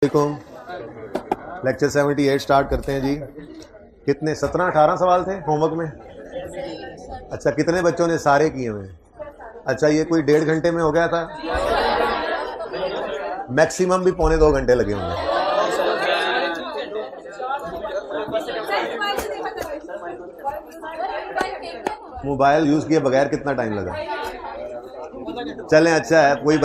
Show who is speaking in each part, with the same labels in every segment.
Speaker 1: Lecture 78 start करते हैं जी। कितने 17-18 सवाल थे होमवर्क में? अच्छा, कितने बच्चों ने सारे किए हुए? अच्छा, ये कोई 1.5 घंटे में हो गया था? मैक्सिमम भी 1.25 घंटे लगे होंगे। मोबाइल यूज किए बगैर कितना टाइम लगा? चलें, अच्छा है। कोई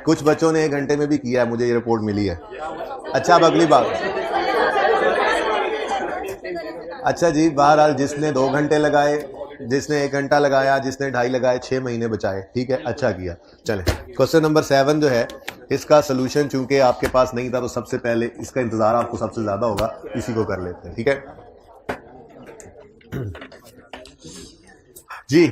Speaker 1: कुछ बच्चों ने 1 घंटे में भी किया है, मुझे ये रिपोर्ट मिली है। अच्छा, अब अगली बात। अच्छा जी, बहरहाल जिसने 2 घंटे लगाए, जिसने 1 घंटा लगाया, जिसने 2.5 लगाए, 6 महीने बचाए। ठीक है, अच्छा किया। चलें, क्वेश्चन नंबर 7 जो है, इसका सोल्यूशन चूंकि आपके पास नहीं था तो सबसे पहले इसका इंतजार आपको सबसे ज्यादा होगा, इसी को कर लेते हैं। ठीक है जी।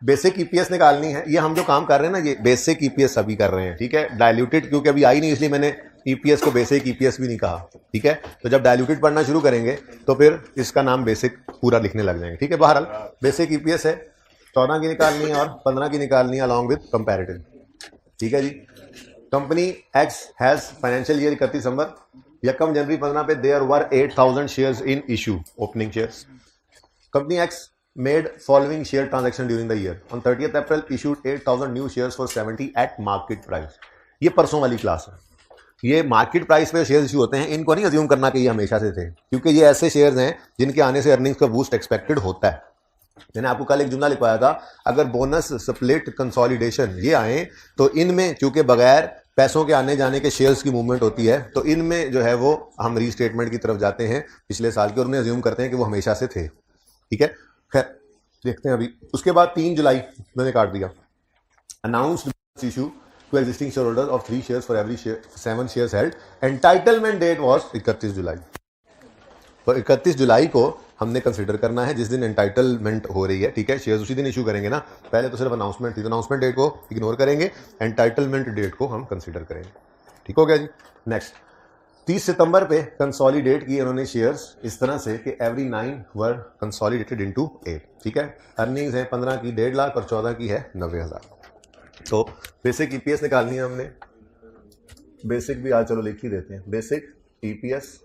Speaker 1: बेसिक ईपीएस निकालनी है। ये हम जो काम कर रहे हैं ना, ये बेसिक ईपीएस अभी कर रहे हैं। ठीक है, डायल्यूटेड क्योंकि अभी आई नहीं, इसलिए मैंने ईपीएस को बेसिक ईपीएस भी नहीं कहा। ठीक है, तो जब डायल्यूटेड पढ़ना शुरू करेंगे तो फिर इसका नाम बेसिक पूरा लिखने लग जाएंगे। ठीक है, बहरहाल बेसिक ईपीएस है, 14 की निकालनी है और 15 की निकालनी है अलॉन्ग विद कंपैरेटिव। ठीक है जी। Company X has financial year 31 दिसंबर, यकम जनवरी 15 पे there were 8000 shares in issue, opening shares. Company X made following share transaction during the year. On 30th April issued 8000 new shares for 70 at market price. ये परसों वाली class है। ये market price पे शेयर्स इशू होते हैं, इनको नहीं अज्यूम करना कि ये हमेशा से थे, क्योंकि ये ऐसे शेयर्स हैं जिनके आने से अर्निंग्स का बूस्ट एक्सपेक्टेड होता है। मैंने आपको कल एक जुमला लिखवाया था, अगर बोनस स्प्लिट कंसोलिडेशन ये आए तो इनमें चूंकि बगैर पैसों के आने जाने के शेयर्स की मूवमेंट होती है, तो इनमें जो है वो हम रीस्टेटमेंट की तरफ जाते हैं पिछले साल के और उन्हें अज्यूम करते हैं कि वो हमेशा से थे। ठीक है, खैर देखते हैं अभी। उसके बाद 3 जुलाई मैंने काट दिया, announced issue to existing share holders of 3 shares for every 7 shares held. Entitlement date was 31 July. तो 31 जुलाई को हमने कंसिडर करना है जिस दिन एंटाइटलमेंट हो रही है। ठीक है, शेयर्स उसी दिन इशू करेंगे ना, पहले तो सिर्फ अनाउंसमेंट थी, तो अनाउंसमेंट डेट को इग्नोर करेंगे, एंटाइटलमेंट डेट को हम कंसिडर करेंगे। ठीक हो गया जी। नेक्स्ट, 30 सितंबर पे कंसोलिडेट किए उन्होंने शेयर्स इस तरह से कि एवरी 9 वर कंसोलिडेटेड इनटू 8। ठीक है, अर्निंग्स है 15 की 1.5 लाख और 14 की है 90,000। तो बेसिक ईपीएस निकालनी है हमने। बेसिक भी आज चलो लिख ही देते हैं। बेसिक ईपीएस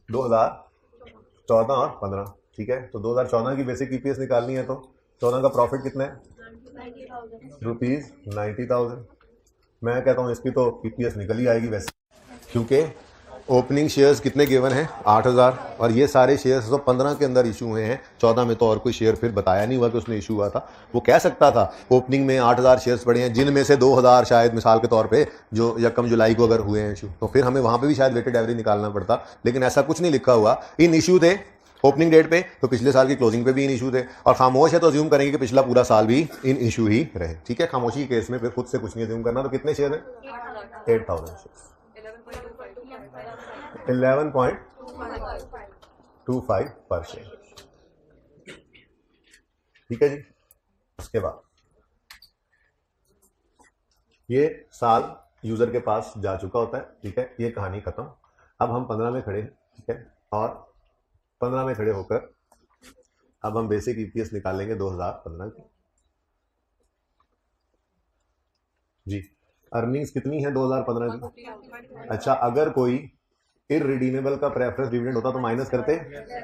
Speaker 1: 2014 और 15। ठीक है, तो 2014 की बेसिक ईपीएस निकालनी है, तो 14 का प्रॉफिट कितना है? ₹90,000। मैं कहता हूँ इसकी तो ईपीएस निकल ही आएगी वैसे, क्योंकि ओपनिंग शेयर्स कितने गिवन हैं? 8,000, और ये सारे शेयर्स तो 15 के अंदर इशू हुए हैं। 14 में तो और कोई शेयर फिर बताया नहीं हुआ कि उसमें इशू हुआ था। वो कह सकता था ओपनिंग में 8,000 शेयर्स पड़े हैं, जिनमें से 2,000 शायद मिसाल के तौर पे जो यकम जुलाई को अगर हुए हैं इशू, तो फिर हमें वहां पे भी शायद वेटेड एवरेज निकालना पड़ता, लेकिन ऐसा कुछ नहीं लिखा हुआ। इन इशू थे ओपनिंग डेट पे, तो पिछले साल की क्लोजिंग पे भी इन इशू थे, और खामोश है तो अज्यूम करेंगे कि पिछला पूरा साल भी इन इशू ही रहे। ठीक है, खामोशी के केस में फिर खुद से कुछ नहीं अज्यूम करना। तो कितने शेयर हैं? 8,000 शेयर, 11.25 पर शेयर। ठीक है जी। उसके बाद ये साल यूजर के पास जा चुका होता है। ठीक है, ये कहानी खत्म। अब हम 15 में खड़े हैं। ठीक है, और 15 में खड़े होकर अब हम बेसिक ईपीएस निकालेंगे 2015 की। जी, अर्निंग्स कितनी है 2015 की? अच्छा, अगर कोई इररिडीमेबल का प्रेफरेंस डिविडेंड होता तो माइनस करते,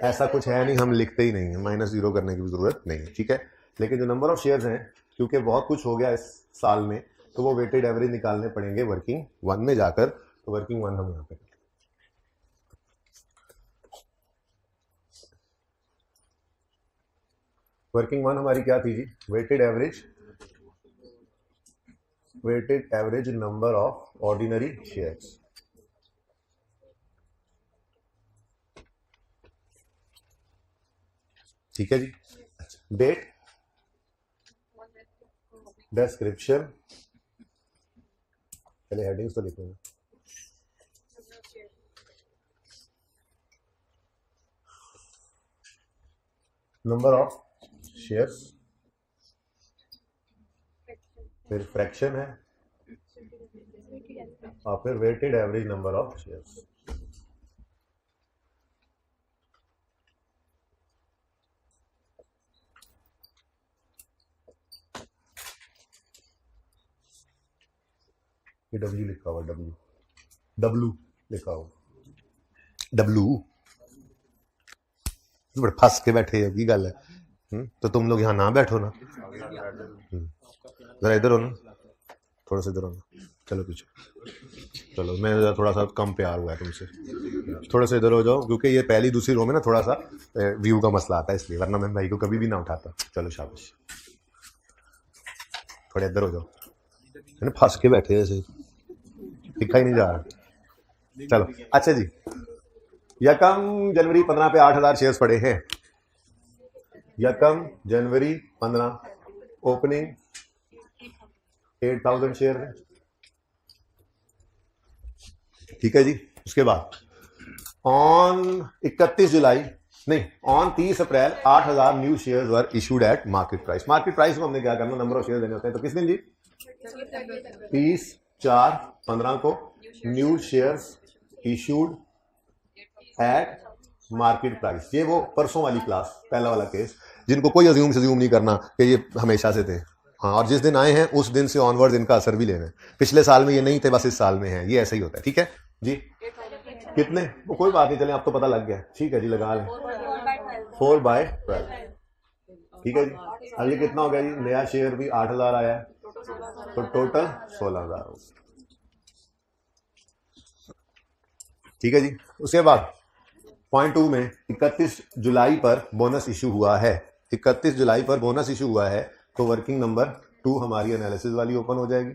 Speaker 1: ऐसा कुछ है नहीं, हम लिखते ही नहीं है, माइनस जीरो करने की भी जरूरत नहीं है। ठीक है, लेकिन जो नंबर ऑफ शेयर्स हैं, क्योंकि बहुत कुछ हो गया इस साल में, तो वो वेटेड एवरेज निकालने पड़ेंगे वर्किंग 1 में जाकर। तो वर्किंग 1 हम यहाँ पे, वर्किंग 1 हमारी क्या थी जी? Weighted average number of ordinary shares. ठीक है जी। डेट, डिस्क्रिप्शन, पहले हेडिंग्स तो लिखेंगे। नंबर ऑफ शेयर्स, फिर फ्रैक्शन है, और फिर weighted average number of shares. ये डब्ल्यू लिखा हुआ, डब्ल्यू डब्ल्यू लिखा हुआ, डब्ल्यू बड़े फंस के बैठे हो की गल है। तो तुम लोग यहाँ ना बैठो ना, जरा इधर हो ना, थोड़ा सा इधर हो ना, चलो पीछे चलो, मैं थोड़ा सा कम प्यार हुआ है तुमसे, थोड़ा सा इधर हो जाओ, क्योंकि ये पहली दूसरी रो में ना थोड़ा सा व्यू का मसला आता है इसलिए, वरना मैं भाई को कभी भी ना उठाता। चलो शाबाश, थोड़े इधर हो जाओ, मैंने फंस के बैठे ऐसे, दिखा ही नहीं जा रहा। चलो अच्छा जी, यकम जनवरी 15 पे 8,000 शेयर्स पड़े हैं। यकम जनवरी 15 ओपनिंग 8,000 शेयर है, ठीक है जी। उसके बाद ऑन 31 जुलाई नहीं, on 30 April 8,000 new shares were issued at market price. Market price में हमने क्या करना, नंबर ऑफ शेयर देने होते हैं। तो किस दिन जी, 30/4/15 को new shares issued at market price. ये वो परसों वाली क्लास, पहला वाला केस, जिनको कोई अज्यूम नहीं करना कि ये हमेशा से थे। हाँ, और जिस दिन आए हैं उस दिन से ऑनवर्ड इनका असर भी लेना है। पिछले साल में ये नहीं थे, बस इस साल में है, ये ऐसा ही होता है। ठीक है जी, कितने वो कोई बात नहीं, चले आप तो पता लग गया। ठीक है जी, लगा लें 4/12। ठीक है जी। अब ये कितना हो गया जी, नया शेयर भी 8,000 आया है, तो टोटल 16,000। ठीक है जी। उसके बाद पॉइंट 2 में 31 जुलाई पर बोनस इशू हुआ है। 31 जुलाई पर बोनस इशू हुआ है, तो वर्किंग नंबर 2 हमारी एनालिसिस वाली ओपन हो जाएगी।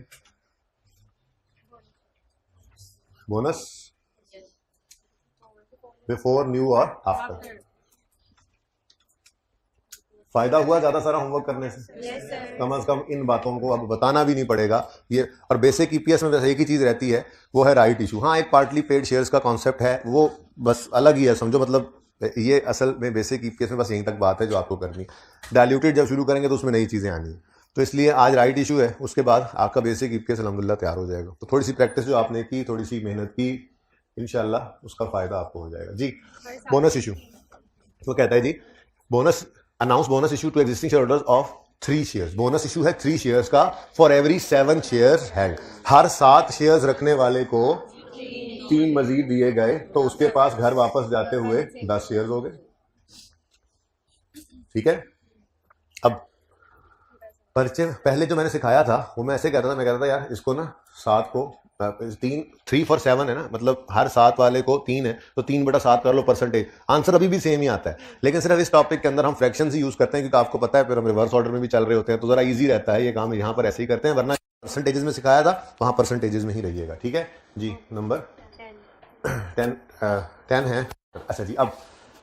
Speaker 1: बोनस बिफोर न्यू और आफ्टर। फायदा हुआ ज्यादा सारा होमवर्क करने से, कम से कम इन बातों को अब बताना भी नहीं पड़ेगा ये। और बेसिक ईपीएस में वैसे एक ही चीज रहती है, वो है राइट इशू। हाँ, एक पार्टली पेड शेयर्स का कॉन्सेप्ट है, वो बस अलग ही है, समझो। मतलब ये असल में बेसिक ईपीएस में बस यहीं तक बात है जो आपको करनी। डायल्यूटेड जब शुरू करेंगे तो उसमें नई चीजें आनी है, तो इसलिए आज राइट इशू है। उसके बाद आपका बेसिक ईपीएस अल्हम्दुलिल्लाह तैयार हो जाएगा। तो थोड़ी सी प्रैक्टिस जो आपने की, थोड़ी सी मेहनत की, इंशाल्लाह उसका फायदा आपको हो जाएगा जी। बोनस इशू तो कहता है जी, bonus announce bonus issue to existing share holders of 3 shares. Bonus issue है 3 शेयर्स का, फॉर एवरी 7 शेयर्स हेल्ड। हर 7 शेयर्स रखने वाले को 3 मजीद दिए गए, तो उसके पास घर वापस जाते हुए 10 शेयर्स हो गए। ठीक है। अब परिचय पहले जो मैंने सिखाया था वो मैं ऐसे कहता था, मैं कहता था यार इसको ना 7 को 3 for 7 है ना, मतलब हर 7 वाले को 3 है, तो 3/7 कर लो परसेंटेज। आंसर अभी भी सेम ही आता है, लेकिन सिर्फ इस टॉपिक के अंदर हम फ्रैक्शन ही यूज करते हैं, क्योंकि आपको पता है फिर हम रिवर्स ऑर्डर में भी चल रहे होते हैं, तो जरा इजी रहता है ये काम। यहाँ पर ऐसे ही करते हैं, वरना परसेंटेजेस में सिखाया था वहां परसेंटेजेस में ही रहिएगा। ठीक है जी। नंबर 10 है। अच्छा जी, अब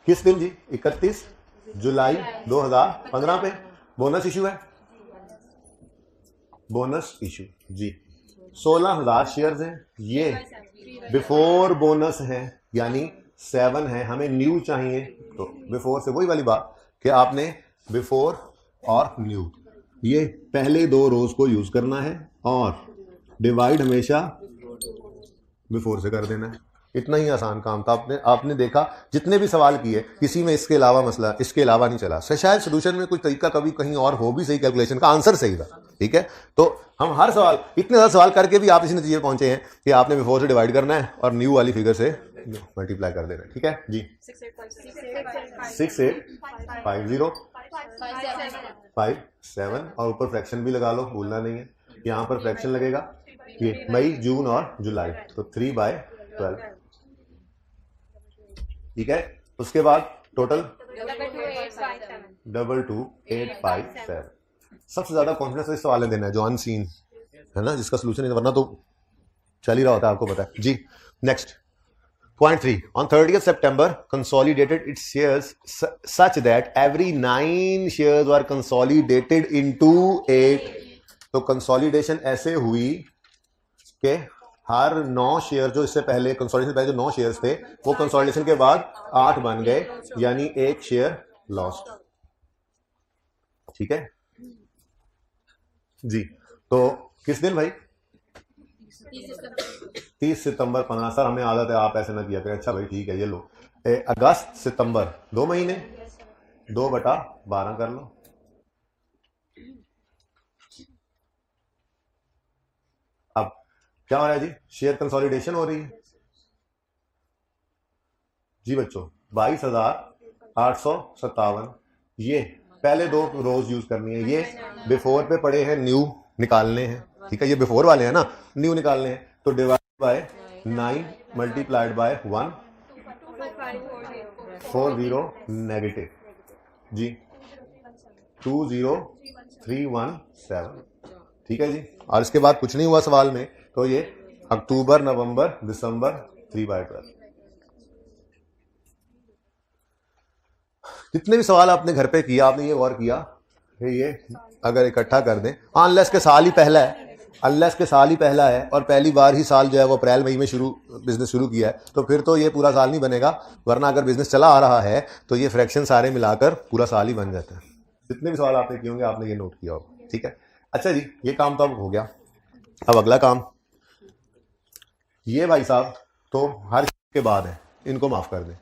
Speaker 1: किस दिन जी, 31 जुलाई 2015 पे बोनस इशू है। बोनस इशू जी 16,000 शेयर्स हैं, ये बिफोर बोनस है, यानी 7 है। हमें न्यू चाहिए, तो बिफोर से वही वाली बात कि आपने बिफोर और न्यू, ये पहले 2 रोज को यूज करना है, और डिवाइड हमेशा बिफोर से कर देना है। इतना ही आसान काम था। आपने देखा जितने भी सवाल किए, किसी में इसके अलावा मसला, इसके अलावा नहीं चला। शायद सोल्यूशन में कुछ तरीका कभी कहीं और हो भी सही, कैलकुलेशन का आंसर सही था। ठीक है, तो हम हर सवाल, इतने ज्यादा सवाल करके भी आप इसी नतीजे पे पहुंचे हैं कि आपने बिफोर से डिवाइड करना है और न्यू वाली फिगर से मल्टीप्लाई कर देना है। ठीक है जी। 685057 और ऊपर फ्रैक्शन भी लगा लो, भूलना नहीं है। यहां पर फ्रैक्शन लगेगा, ये मई, जून और जुलाई, तो 3/12। ठीक है। उसके बाद टोटल 222857। सबसे ज्यादा कॉन्फिडेंस इस सवाल में देना है जो अनसीन है ना, जिसका सोल्यूशन नहीं, वरना तो चल ही रहा होता है, आपको पता है जी। Next point 3, on 30th September consolidated its shares such that every 9 shares were consolidated into 8। तो कंसोलिडेशन ऐसे हुई कि हर 9 शेयर जो इससे पहले, कंसोलिडेशन पहले जो 9 शेयर्स थे, वो कंसोलिडेशन के बाद 8 बन गए, यानी 1 शेयर लॉस्ट। ठीक है जी। तो किस दिन भाई, 30 सितंबर 15। सर हमें आदत है, आप ऐसे ना किया करें। अच्छा भाई ठीक है, ये लो, अगस्त सितंबर 2 महीने, 2/12 कर लो। अब क्या हो रहा है जी, शेयर कंसोलिडेशन हो रही है जी बच्चों। 22,857 ये पहले दो रोज यूज करनी है। ये बिफोर पे पड़े हैं, न्यू निकालने हैं, ठीक है, ये बिफोर वाले हैं ना, न्यू निकालने हैं। तो divide by 9 multiplied by 140 negative जी 20317, ठीक है जी। और इसके बाद कुछ नहीं हुआ सवाल में, तो ये अक्टूबर नवंबर दिसंबर 3/12। जितने भी सवाल आपने घर पे किया, आपने ये गौर किया कि ये अगर इकट्ठा कर दें, अनलेस के साल ही पहला है, अनलेस के साल ही पहला है और पहली बार ही साल जो है वो अप्रैल मई में बिजनेस शुरू किया है, तो फिर तो ये पूरा साल नहीं बनेगा। वरना अगर बिजनेस चला आ रहा है तो ये फ्रैक्शन सारे मिलाकर पूरा साल ही बन जाता है। जितने भी सवाल आपने किए होंगे आपने ये नोट किया होगा, ठीक है। अच्छा जी, ये काम तो अब हो गया। अब अगला काम, ये भाई साहब तो हर के बाद है, इनको माफ कर दें।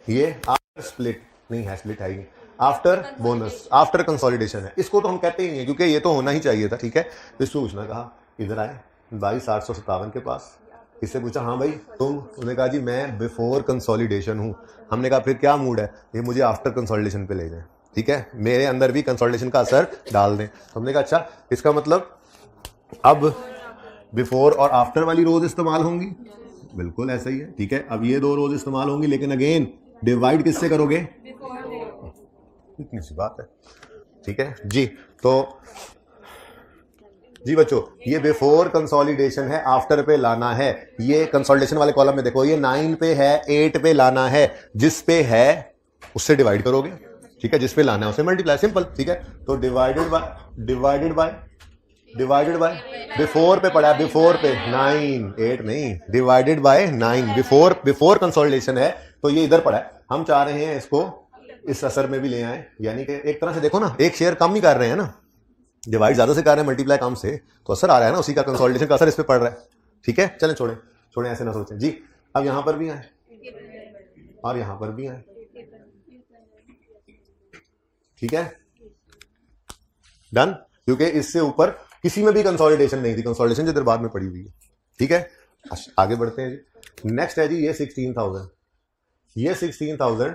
Speaker 1: ये आफ्टर स्प्लिट नहीं है, स्प्लिट है ही नहीं, आफ्टर बोनस, आफ्टर कंसोलिडेशन है। इसको तो हम कहते ही नहीं है क्योंकि ये तो होना ही चाहिए था, ठीक है। इसको पूछना, कहा इधर आए 22,857 के पास, इससे पूछा हाँ भाई तुम, उसने कहा जी मैं बिफोर कंसोलिडेशन हूँ। हमने कहा फिर क्या मूड है, ये मुझे आफ्टर कंसोलिडेशन पे ले जाए, ठीक है, मेरे अंदर भी कंसोलिडेशन का असर डाल दें। तो हमने कहा अच्छा, इसका मतलब अब बिफोर और आफ्टर वाली रोज इस्तेमाल होंगी, बिल्कुल ऐसा ही है, ठीक है। अब ये दो रोज इस्तेमाल होंगी, लेकिन अगेन डिवाइड किससे करोगे, इतनी सी बात है, ठीक है जी। तो जी बच्चों, ये बिफोर कंसोलिडेशन है, आफ्टर पे लाना है। ये कंसोलिडेशन वाले कॉलम में देखो, ये 9 पे है, 8 पे लाना है, जिस पे है उससे डिवाइड करोगे, ठीक है, जिस पे लाना है उसे मल्टीप्लाई, सिंपल, ठीक है। तो डिवाइडेड बाय बिफोर पे पड़ा है, बिफोर पे 9, 8 नहीं, डिवाइडेड बाय 9, बिफोर कंसोलिडेशन है तो ये इधर पड़ा है। हम चाह रहे हैं इसको इस असर में भी ले आए, यानी कि एक तरह से देखो ना, एक शेयर कम ही कर रहे हैं ना, डिवाइड ज्यादा से कर रहे हैं, मल्टीप्लाई कम से, तो असर आ रहा है ना, उसी का कंसोलिडेशन का असर इस पे पड़ रहा है, ठीक है। चलें छोड़े ऐसे ना सोचें जी। अब यहां पर भी आए और यहां पर भी आए, ठीक है, डन। क्योंकि इससे ऊपर किसी में भी कंसोलिडेशन नहीं थी, कंसोलिडेशन जिधर बाद में पड़ी हुई है, ठीक है। आगे बढ़ते हैं जी। नेक्स्ट है जी ये 16,000, ये 16,000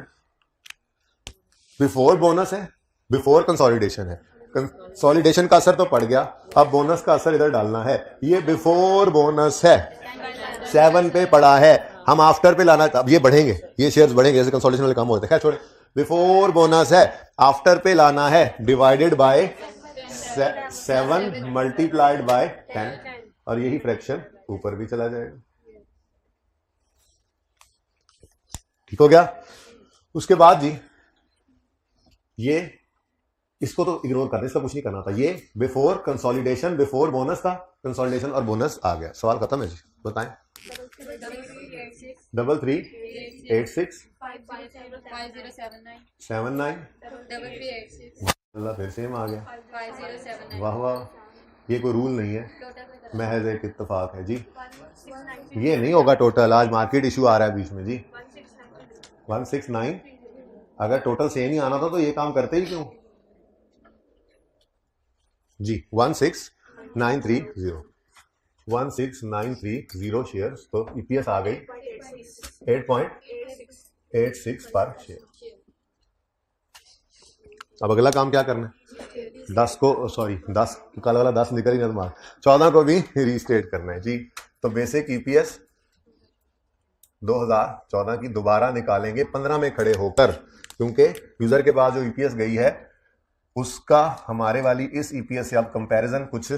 Speaker 1: बिफोर बोनस है, बिफोर कंसोलिडेशन है। कंसोलिडेशन का असर तो पड़ गया, अब बोनस का असर इधर डालना है। ये बिफोर बोनस है, 7 पे पड़ा है, हम आफ्टर पे लाना, अब ये बढ़ेंगे, ये शेयर्स बढ़ेंगे जैसे कंसोलिडेशन वाले कम होते हैं। खैर छोड़े, बिफोर बोनस है, आफ्टर पे लाना है, डिवाइडेड बाय 7 मल्टीप्लाइड बाय 10, और यही फ्रैक्शन ऊपर भी चला जाएगा, ठीक हो गया। उसके बाद जी ये, इसको तो इग्नोर करना, इसका कुछ नहीं करना था। ये बिफोर कंसोलिडेशन, बिफोर बोनस था, कंसोलिडेशन और बोनस आ गया, सवाल खत्म है जी। बताएं 338679 अल्लाह फिर सेम आ गया, वाह वाह। ये कोई रूल नहीं है, महज एक इत्तेफाक है जी। ये नहीं होगा टोटल, आज मार्केट इशू आ रहा है बीच में जी। 169, अगर टोटल सेम ही आना था तो ये काम करते ही क्यों जी। 16930 शेयर्स, तो ईपीएस आ गई 8.86 पर शेयर। अब अगला काम क्या करना है, 10 कल वाला 10 निकल ही ना तुम्हारा, 14 को भी रीस्टेट करना है जी। तो बेसिक ईपीएस 2014 की दोबारा निकालेंगे 15 में खड़े होकर, क्योंकि यूजर के पास जो ईपीएस गई है उसका हमारे वाली इस ईपीएस से अब कंपैरिजन कुछ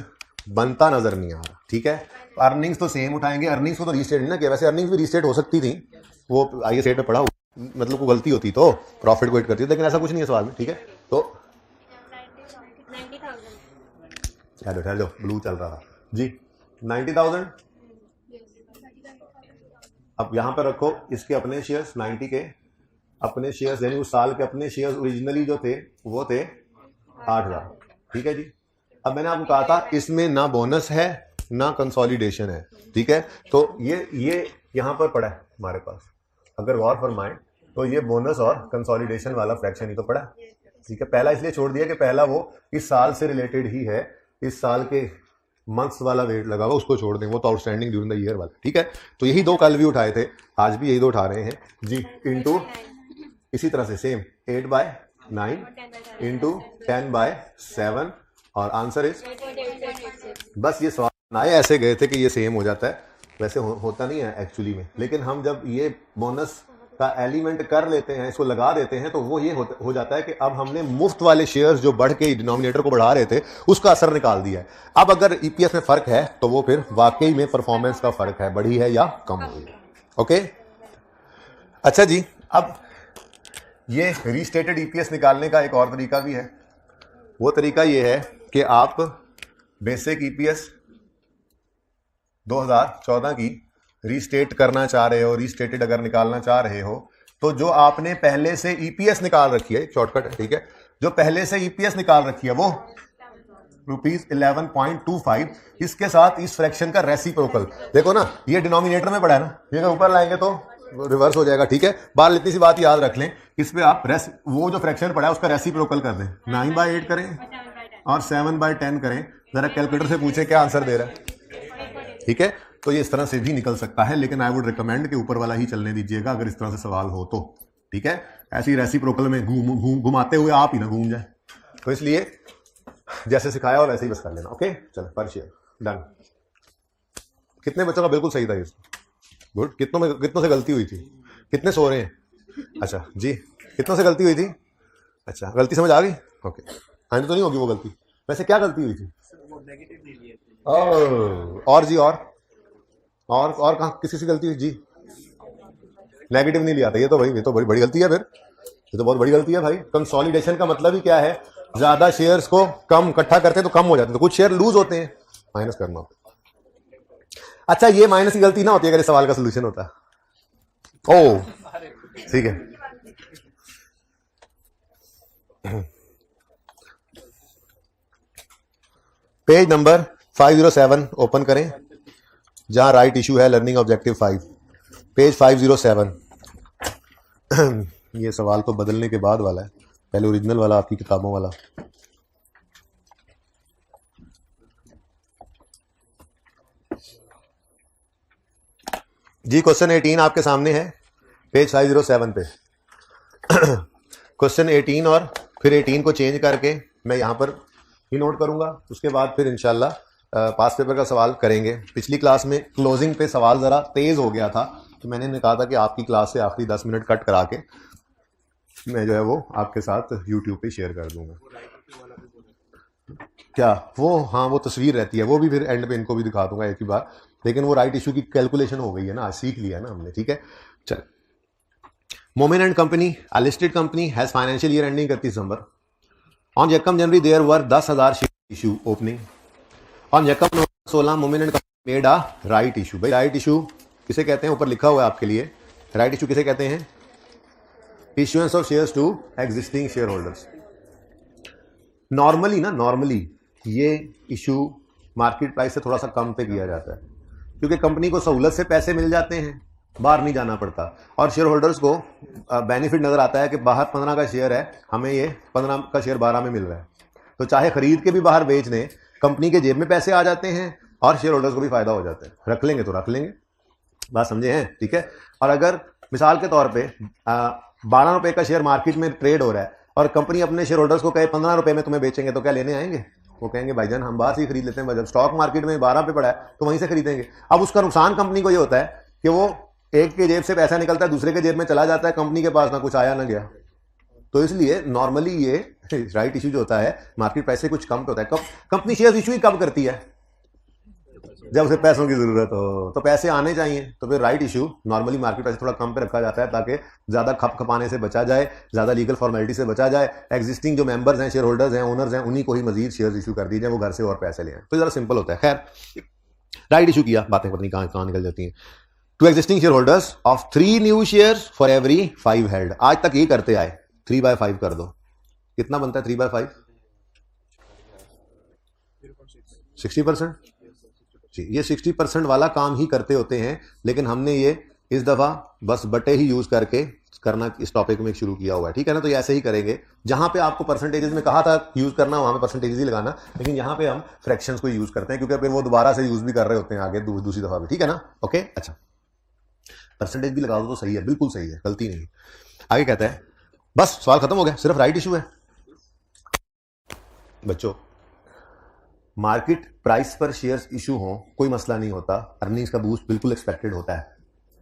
Speaker 1: बनता नजर नहीं आ रहा, ठीक है। अर्निंग्स तो सेम उठाएंगे, अर्निंग्स को तो रीस्टेट नहीं ना किया, वैसे अर्निंग्स भी रीस्टेट हो सकती थी, वो आईएस रेट पे पड़ा, मतलब को गलती होती तो प्रॉफिट को हिट करती, लेकिन ऐसा कुछ नहीं है सवाल में, ठीक है। तो ठहर जाओ, ब्लू चल रहा था जी, 90,000। अब यहां पर रखो इसके अपने शेयर्स, 90 के अपने शेयर्स, यानी उस साल के अपने शेयर्स ओरिजिनली जो थे वो थे 8,000, ठीक है जी। अब मैंने आपको कहा था इसमें ना बोनस है ना कंसोलिडेशन है, ठीक है। तो ये यहां पर पड़ा है हमारे पास, अगर गौर फरमाएं तो ये बोनस और कंसोलिडेशन वाला फ्रैक्शन ही तो पड़ा, ठीक है। पहला इसलिए छोड़ दिया कि पहला वो इस साल से रिलेटेड ही है, इस साल के मंथ्स वाला वेट लगा हुआ उसको छोड़ दें, वो तो आउटस्टैंडिंग ड्यूरिंग द ईयर वाला, ठीक है। तो यही दो कल भी उठाए थे, आज भी यही दो उठा रहे हैं जी। इनटू इसी तरह से सेम 8/9 इंटू 10/7 और आंसर इज, बस ये सवाल बनाए ऐसे गए थे कि ये सेम हो जाता है, वैसे होता नहीं है एक्चुअली में। लेकिन हम जब ये बोनस का एलिमेंट कर लेते हैं, इसको लगा देते हैं, तो वो ये हो जाता है कि अब हमने मुफ्त वाले शेयर्स जो बढ़ के डिनोमिनेटर को बढ़ा रहे थे उसका असर निकाल दिया है। अब अगर ईपीएस में फर्क है तो वो फिर वाकई में परफॉर्मेंस का फर्क है, बढ़ी है या कम हुई है। ओके, अच्छा जी, अब ये रीस्टेटेड ईपीएस निकालने का एक और तरीका भी है। वो तरीका ये है कि आप बेसिक ईपीएस 2014 की रीस्टेट करना चाह रहे हो, रीस्टेटेड अगर निकालना चाह रहे हो, तो जो आपने पहले से ईपीएस निकाल रखी है, शॉर्टकट है, ठीक है, जो पहले से ईपीएस निकाल रखी है वो ₹11.25, इसके साथ इस फ्रैक्शन का रेसिप्रोकल, देखो ना ये डिनोमिनेटर में पड़ा है ना, ये अगर ऊपर लाएंगे तो रिवर्स हो जाएगा, ठीक है। बार इतनी सी बात याद रख लें, इस पे आप वो जो फ्रैक्शन पड़ा है उसका रेसिप्रोकल कर दें, 9/8 करें और 7/10 करें, जरा कैलकुलेटर से पूछें क्या आंसर दे रहा है, ठीक है। तो ये इस तरह से भी निकल सकता है, लेकिन आई वुड रिकमेंड कि ऊपर वाला ही चलने दीजिएगा अगर इस तरह से सवाल हो तो, ठीक है। ऐसी रेसिप्रोकल में घुमाते हुए आप ही ना घूम जाए, तो इसलिए जैसे सिखाया हो वैसे ही बस कर लेना। ओके, चलो पर्शियल डन। कितने बच्चों का बिल्कुल सही था ये? गुड। कितनों से गलती हुई थी? कितने सो रहे हैं? अच्छा जी, कितनों से गलती हुई थी? अच्छा, गलती समझ आ गई? ओके, आगे तो नहीं होगी वो गलती। वैसे क्या गलती हुई थी? और जी, और कहाँ किसी से गलती हुई जी? नेगेटिव नहीं लिया था, ये तो भाई ये तो बड़ी बड़ी गलती है, फिर ये तो बहुत बड़ी गलती है भाई। कंसोलिडेशन का मतलब ही क्या है? ज्यादा शेयर्स को कम इकट्ठा करते हैं तो कम हो जाते हैं, तो कुछ शेयर लूज होते हैं, माइनस करना होता है। अच्छा, ये माइनस की गलती ना होती अगर इस सवाल का सोल्यूशन होता। ओ ठीक है, पेज नंबर 507 ओपन करें, जहां राइट इशू है लर्निंग ऑब्जेक्टिव 5, पेज 507। ये सवाल तो बदलने के बाद वाला है, पहले ओरिजिनल वाला आपकी किताबों वाला। जी क्वेश्चन 18 आपके सामने है, पेज 507 पे। क्वेश्चन 18 और फिर 18 को चेंज करके मैं यहां पर ही नोट करूंगा, उसके बाद फिर इंशाल्लाह पास पेपर का सवाल करेंगे। पिछली क्लास में क्लोजिंग पे सवाल ज़रा तेज़ हो गया था, तो मैंने कहा था कि आपकी क्लास से आखिरी 10 मिनट कट करा के मैं जो है वो आपके साथ यूट्यूब पे शेयर कर दूंगा। क्या वो, हाँ वो तस्वीर रहती है, वो भी फिर एंड पे इनको भी दिखा दूंगा एक ही बार, लेकिन वो राइट इशू की कैलकुलेशन हो गई है ना, सीख लिया है ना हमने, ठीक है। चल, Moman and company a listed company has financial year ending 31 दिसंबर। ऑन यकम जनवरी there were 10,000 share issue opening. On यकम नवंबर 16 Moman and company made a right issue. भाई राइट इशू किसे कहते हैं? ऊपर लिखा हुआ है आपके लिए, राइट इशू किसे कहते हैं? Issuance of shares to existing share holders. Normally ये इशू मार्केट प्राइस से थोड़ा सा कम पे किया जाता है, क्योंकि कंपनी को सहूलत से पैसे मिल जाते हैं, बाहर नहीं जाना पड़ता, और शेयर होल्डर्स को बेनिफिट नजर आता है कि बाहर 15 का शेयर है, हमें ये 15 का शेयर 12 में मिल रहा है, तो चाहे खरीद के भी बाहर बेच दें, कंपनी के जेब में पैसे आ जाते हैं और शेयर होल्डर्स को भी फायदा हो जाता है। रख लेंगे तो रख लेंगे, बात समझे हैं, ठीक है। और अगर मिसाल के तौर पे 12 रुपए का शेयर मार्केट में ट्रेड हो रहा है और कंपनी अपने शेयर होल्डर्स को कहे 15 रुपए में तुम्हें बेचेंगे, तो क्या लेने आएंगे? वो कहेंगे भाईजान हम बाहर से ही खरीद लेते हैं, जब स्टॉक मार्केट में 12 पे पड़ा है तो वहीं से खरीदेंगे। अब उसका नुकसान कंपनी को ये होता है कि वो एक के जेब से पैसा निकलता है, दूसरे के जेब में चला जाता है, कंपनी के पास ना कुछ आया ना गया। तो इसलिए नॉर्मली ये राइट इशू जो होता है मार्केट प्राइस से कुछ कम होता है। कब कंपनी शेयर इशू ही कब करती है? जब उसे पैसों की जरूरत हो, तो पैसे आने चाहिए, तो फिर right issue normally market price थोड़ा कम पे रखा जाता है, ताकि ज्यादा खप खपाने से बचा जाए, ज्यादा लीगल फॉर्मेलिटी से बचा जाए। एग्जिस्टिंग जो मेंबर्स हैं, शेयर होल्डर्स हैं, ओनर्स हैं, उन्हीं को ही मजीद शेयर इशू कर दीजिए, वो घर से और पैसे ले आए, तो जरा सिंपल होता है। खैर, राइट इशू किया, बातें पता नहीं कहाँ निकल जाती हैं। To existing share holders of 3 new shares for every 5 held. आज तक ये करते आए, 3/5 कर दो, कितना बनता है 3/5? 60%। जी, ये 60% वाला काम ही करते होते हैं, लेकिन हमने ये इस दफा बस बटे ही यूज करके करना इस टॉपिक में शुरू किया हुआ है, ठीक है ना। तो ये ऐसे ही करेंगे, जहां पे आपको परसेंटेजेस में कहा था यूज करना वहां पे परसेंटेज ही लगाना, लेकिन यहां पे हम फ्रैक्शंस को यूज करते हैं क्योंकि फिर वो दोबारा से यूज भी कर रहे होते हैं आगे दूसरी दफा भी, ठीक है ना। ओके, अच्छा परसेंटेज भी लगा दो तो सही है, बिल्कुल सही है, गलती नहीं। आगे कहता है बस सवाल खत्म हो गया, सिर्फ राइट इशू है बच्चों। मार्केट प्राइस पर शेयर्स इशू हो कोई मसला नहीं होता, अर्निंग्स का बूस्ट बिल्कुल एक्सपेक्टेड होता है,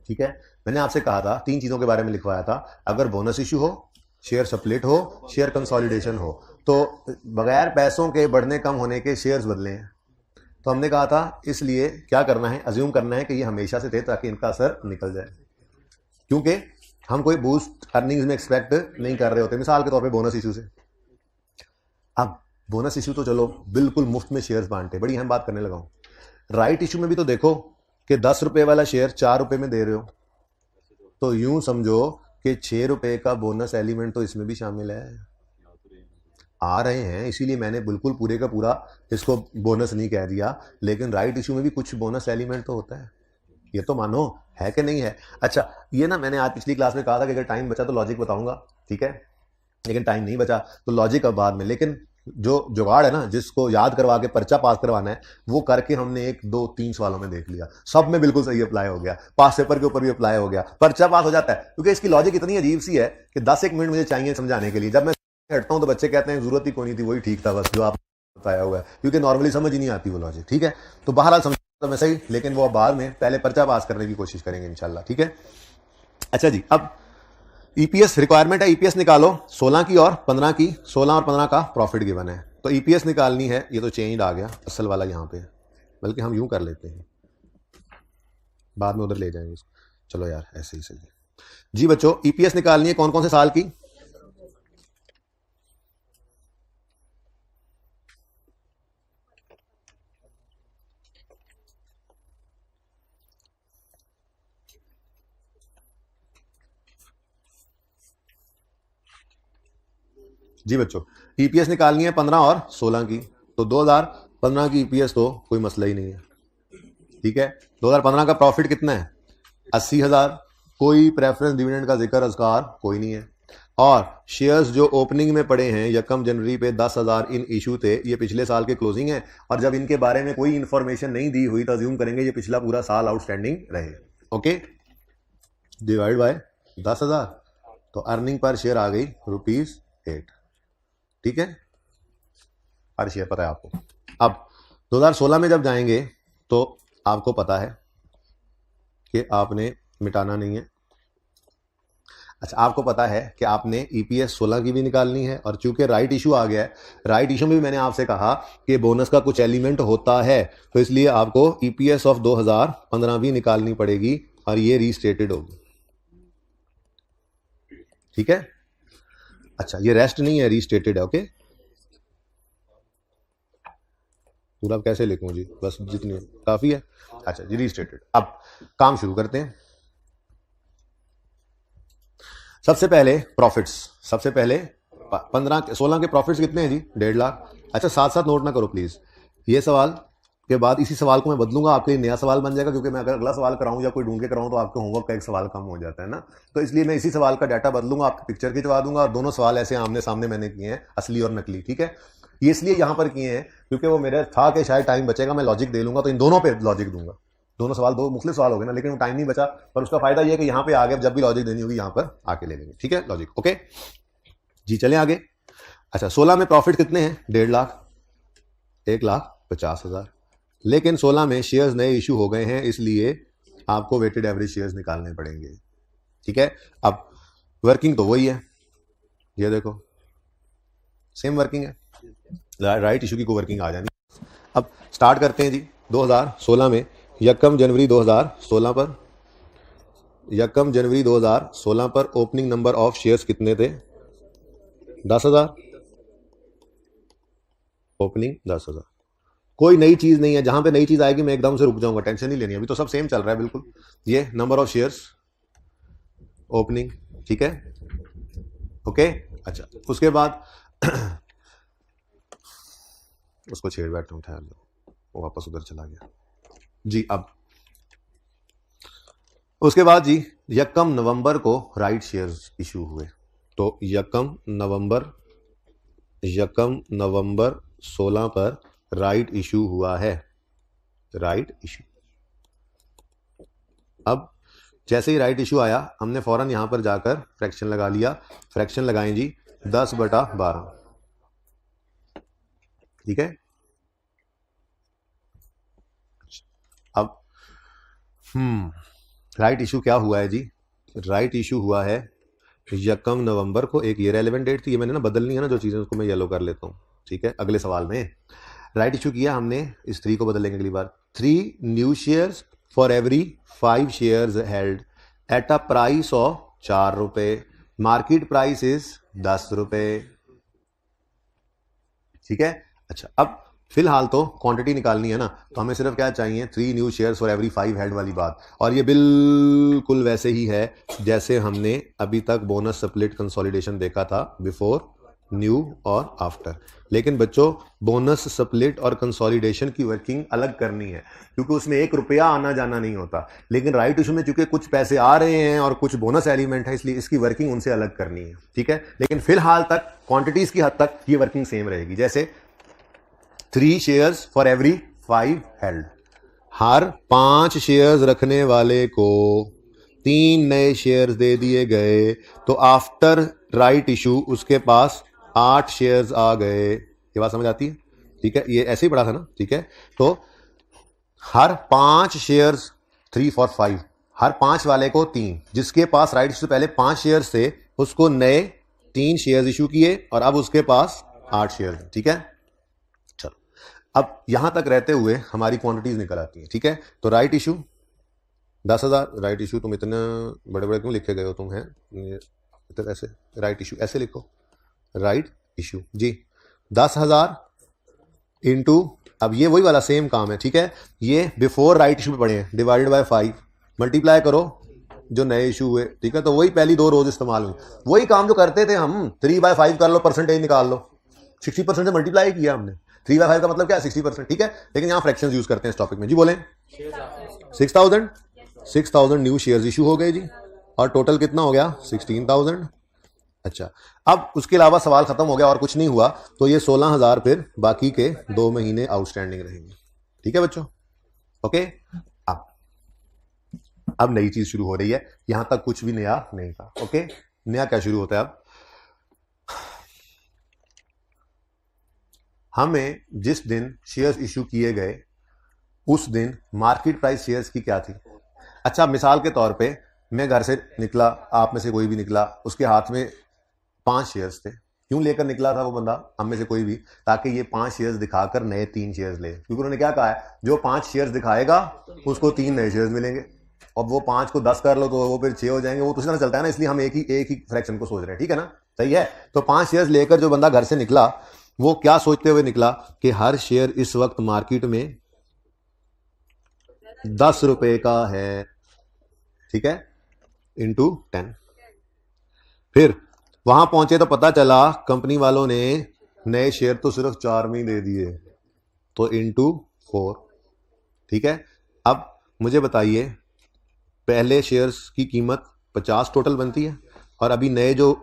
Speaker 1: ठीक है। मैंने आपसे कहा था 3 चीजों के बारे में लिखवाया था, अगर बोनस इशू हो, शेयर स्प्लिट हो, शेयर कंसोलिडेशन हो, तो बगैर पैसों के बढ़ने कम होने के शेयर्स बदले हैं। तो हमने कहा था इसलिए क्या करना है, अज्यूम करना है कि ये हमेशा से थे ताकि इनका असर निकल जाए, क्योंकि हम कोई बूस्ट अर्निंग्स में एक्सपेक्ट नहीं कर रहे होते, मिसाल के तौर पे बोनस इशू से। अब बोनस इशू तो चलो बिल्कुल मुफ्त में शेयर्स बांटते, बड़ी अहम बात करने लगा हूं। राइट इशू में भी तो देखो कि 10 रुपए वाला शेयर 4 रुपए में दे रहे हो, तो यूं समझो कि 6 रुपए का बोनस एलिमेंट तो इसमें भी शामिल है, आ रहे हैं, इसीलिए मैंने बिल्कुल पूरे का पूरा इसको बोनस नहीं कह दिया, लेकिन राइट इशू में भी कुछ बोनस एलिमेंट तो होता है, ये तो मानो है कि नहीं है। अच्छा ये ना मैंने आज पिछली क्लास में कहा था कि अगर टाइम बचा तो लॉजिक बताऊंगा, ठीक है, लेकिन टाइम नहीं बचा तो लॉजिक अब बाद में। लेकिन जो जुगाड़ है ना, जिसको याद करवा के पर्चा पास करवाना है, वो करके हमने 1 2 3 सवालों में देख लिया, सब में बिल्कुल सही अप्लाई हो गया, पास पेपर के ऊपर भी अप्लाई हो गया, पर्चा पास हो जाता है, क्योंकि इसकी लॉजिक इतनी अजीब सी है कि 10-1 मिनट मुझे चाहिए समझाने के लिए। जब मैं हटता हूं तो बच्चे कहते हैं जरूरत ही कोई नहीं थी, वही ठीक था बस जो आप बताया हुआ है, क्योंकि नॉर्मली समझ ही नहीं आती वो लॉजिक, ठीक है। तो बहरहाल समझता मैं सही, लेकिन वो बाद में पहले पर्चा पास करने की कोशिश करेंगे इंशाल्लाह, ठीक है। अच्छा जी, अब ईपीएस रिक्वायरमेंट है, ईपीएस निकालो 16 की और 15 की, 16 और 15 का प्रॉफिट गिवन है, तो ईपीएस निकालनी है। ये तो चेंज आ गया असल वाला यहाँ पे, बल्कि हम यूं कर लेते हैं, बाद में उधर ले जाएंगे इसको, चलो यार ऐसे ही सही है जी। बच्चों ईपीएस निकालनी है कौन कौन से साल की, जी बच्चों ईपीएस निकालनी है 15 और 16 की, तो 2015 की ईपीएस तो कोई मसला ही नहीं है, ठीक है। 2015 का प्रॉफिट कितना है, 80,000, कोई प्रेफरेंस डिविडेंड का जिक्र अजकार कोई नहीं है, और शेयर्स जो ओपनिंग में पड़े हैं 1 जनवरी पे 10,000 इन इशू थे, ये पिछले साल के क्लोजिंग है, और जब इनके बारे में कोई इंफॉर्मेशन नहीं दी हुई तो अज्यूम करेंगे ये पिछला पूरा साल आउटस्टैंडिंग रहे, ओके। डिवाइड बाय 10,000, तो अर्निंग पर शेयर आ गई ₹8, ठीक है, हर शेयर पता है आपको। अब 2016 में जब जाएंगे तो आपको पता है कि आपने मिटाना नहीं है, अच्छा आपको पता है कि आपने ईपीएस 16 की भी निकालनी है, और चूंकि राइट इशू आ गया है, राइट इशू में भी मैंने आपसे कहा कि बोनस का कुछ एलिमेंट होता है, तो इसलिए आपको ईपीएस ऑफ 2015 भी निकालनी पड़ेगी, और ये रीस्टेटेड होगी, ठीक है। अच्छा ये रेस्ट नहीं है, रीस्टेटेड है, ओके। पूरा कैसे लिखूं जी, बस जितनी काफी है, अच्छा जी रीस्टेटेड। अब काम शुरू करते हैं। सबसे पहले प्रॉफिट्स, सबसे पहले 15-16 के प्रॉफिट्स कितने हैं जी, 1.5 लाख। अच्छा साथ साथ नोट ना करो प्लीज, ये सवाल के बाद इसी सवाल को मैं बदलूंगा, आपके लिए नया सवाल बन जाएगा, क्योंकि मैं अगर अगला सवाल कराऊं या कोई ढूंढ के कराऊं तो आपके होमवर्क का एक सवाल कम हो जाता है ना, तो इसलिए मैं इसी सवाल का डाटा बदलूंगा, आपकी पिक्चर खिंचवा दूंगा, और दोनों सवाल ऐसे आमने सामने मैंने किए हैं, असली और नकली, ठीक है। ये इसलिए यहां पर किए हैं क्योंकि वो मेरे था कि शायद टाइम बचेगा, मैं लॉजिक दे लूंगा, तो इन दोनों पे लॉजिक दूंगा, दोनों सवाल दो मुख्तलिफ सवाल हो गए ना, लेकिन टाइम नहीं बचा, पर उसका फायदा ये है कि यहाँ पे आगे जब भी लॉजिक देनी होगी यहाँ पर आके ले लेंगे, ठीक है लॉजिक, ओके जी। चले आगे। अच्छा 16 में प्रॉफिट कितने हैं, 1.5 लाख, 1,50,000, लेकिन 16 में शेयर्स नए इशू हो गए हैं, इसलिए आपको वेटेड एवरेज शेयर्स निकालने पड़ेंगे, ठीक है। अब वर्किंग तो वही है, ये देखो सेम वर्किंग है, राइट इशू की को वर्किंग आ जानी। अब स्टार्ट करते हैं जी 2016 में, 1 जनवरी 2016 पर, 1 जनवरी 2016 पर ओपनिंग नंबर ऑफ शेयर्स कितने थे, 10,000, ओपनिंग 10,000। कोई नई चीज नहीं है, जहां पे नई चीज आएगी मैं एकदम से रुक जाऊंगा, टेंशन नहीं लेनी, अभी तो सब सेम चल रहा है बिल्कुल। ये नंबर ऑफ शेयर्स ओपनिंग, ठीक है, ओके। अच्छा उसके बाद उसको छेड़ बैठता हूं, ठहर जाओ, वो वापस उधर चला गया जी। अब उसके बाद जी 1 नवंबर को राइट शेयर्स इशू हुए। तो 1 नवंबर 16 पर राइट इशू हुआ है, राइट इशू। अब जैसे ही राइट इशू आया हमने फौरन यहां पर जाकर फ्रैक्शन लगा लिया। फ्रैक्शन लगाएं जी 10/12, ठीक है। अब राइट इशू क्या हुआ है जी? राइट इशू हुआ है 1 नवंबर को। एक ये रेलेवेंट डेट थी, ये मैंने ना बदलनी है ना जो चीजें, उसको मैं येलो कर लेता हूं, ठीक है। अगले सवाल में राइट इशू किया हमने, इस 3 को बदलेंगे अगली बार। 3 new shares for every 5 shares held at a price of 4 रुपए, मार्केट प्राइस इज 10 रुपए, ठीक है। अच्छा, अब फिलहाल तो क्वांटिटी निकालनी है ना, तो हमें सिर्फ क्या चाहिए, 3 new shares for every 5 head वाली बात। और ये बिल्कुल वैसे ही है जैसे हमने अभी तक बोनस स्प्लिट कंसोलिडेशन देखा था, बिफोर, न्यू और आफ्टर। लेकिन बच्चों बोनस स्प्लिट और कंसोलिडेशन की वर्किंग अलग करनी है, क्योंकि उसमें 1 रुपया आना जाना नहीं होता। लेकिन राइट इशू में चूंकि कुछ पैसे आ रहे हैं और कुछ बोनस एलिमेंट है, इसलिए इसकी वर्किंग उनसे अलग करनी है, ठीक है। लेकिन फिलहाल तक क्वांटिटीज की हद तक ये वर्किंग सेम रहेगी। जैसे 3 shares for every 5 held, her 5 shares रखने वाले को 3 नए शेयर्स दे दिए गए, तो आफ्टर राइट इशू उसके पास 8 शेयर्स आ गए। ये बात समझ आती है, ठीक है। ये ऐसे ही पढ़ा था ना, ठीक है। तो हर 5 शेयर्स 3 फॉर 5, हर 5 वाले को 3, जिसके पास राइट इशू से पहले 5 शेयर्स थे उसको नए 3 शेयर्स इशू किए और अब उसके पास 8 शेयर्स, ठीक है। चलो, अब यहां तक रहते हुए हमारी क्वांटिटीज निकल आती है, ठीक है। तो राइट इशू 10,000, राइट इशू तुम इतने बड़े बड़े क्यों लिखे गए हो, तुम हैं ऐसे, राइट इशू ऐसे लिखो, राइट इशू जी 10,000 इंटू, अब ये वही वाला सेम काम है, ठीक है। ये बिफोर राइट इशू पे पढ़े हैं, डिवाइडेड बाय 5, मल्टीप्लाई करो जो नए इशू हुए, ठीक है। तो वही पहली 2 रोज इस्तेमाल हुई, वही काम जो करते थे हम, 3/5 कर लो, परसेंटेज निकाल लो, 60% से मल्टीप्लाई किया हमने। 3/5 का मतलब क्या है, 60%, ठीक है। लेकिन यहां फ्रैक्शंस यूज करते हैं इस टॉपिक में जी। बोले 6,000 न्यू शेयर्स इशू हो गए जी, और टोटल कितना हो गया, 16,000। अच्छा, अब उसके अलावा सवाल खत्म हो गया और कुछ नहीं हुआ, तो ये 16,000 फिर बाकी के 2 महीने आउटस्टैंडिंग रहेंगे, ठीक है बच्चों, ओके। अब नई चीज शुरू हो रही है, यहां तक कुछ भी नया नहीं था, ओके। नया क्या शुरू होता है अब, हमें जिस दिन शेयर्स इशू किए गए उस दिन मार्केट प्राइस शेयर्स की क्या थी। अच्छा, मिसाल के तौर पे मैं घर से निकला, आप में से कोई भी निकला, उसके हाथ में 5 शेयर्स थे। क्यों लेकर निकला था वो बंदा, हम में से कोई भी, ताकि ये 5 शेयर्स दिखाकर नए 3 शेयर्स ले, क्योंकि उन्होंने क्या कहा है, जो 5 शेयर्स दिखाएगा उसको 3 नए शेयर्स मिलेंगे। अब वो 5 को 10 कर लो तो वो फिर 6 हो जाएंगे, वो तो इस तरह चलता है ना, इसलिए हम एक ही फ्रैक्शन को सोच रहे हैं, ठीक है ना, सही है। तो 5 शेयर्स लेकर जो बंदा घर से निकला वो क्या सोचते हुए निकला कि हर शेयर इस वक्त मार्केट में 10 रुपए का है, ठीक है, इंटू 10। फिर वहां पहुंचे तो पता चला कंपनी वालों ने नए शेयर तो सिर्फ 4 में ही दे दिए, तो इंटू 4, ठीक है। अब मुझे बताइए, पहले शेयर्स की कीमत 50 टोटल बनती है, और अभी नए जो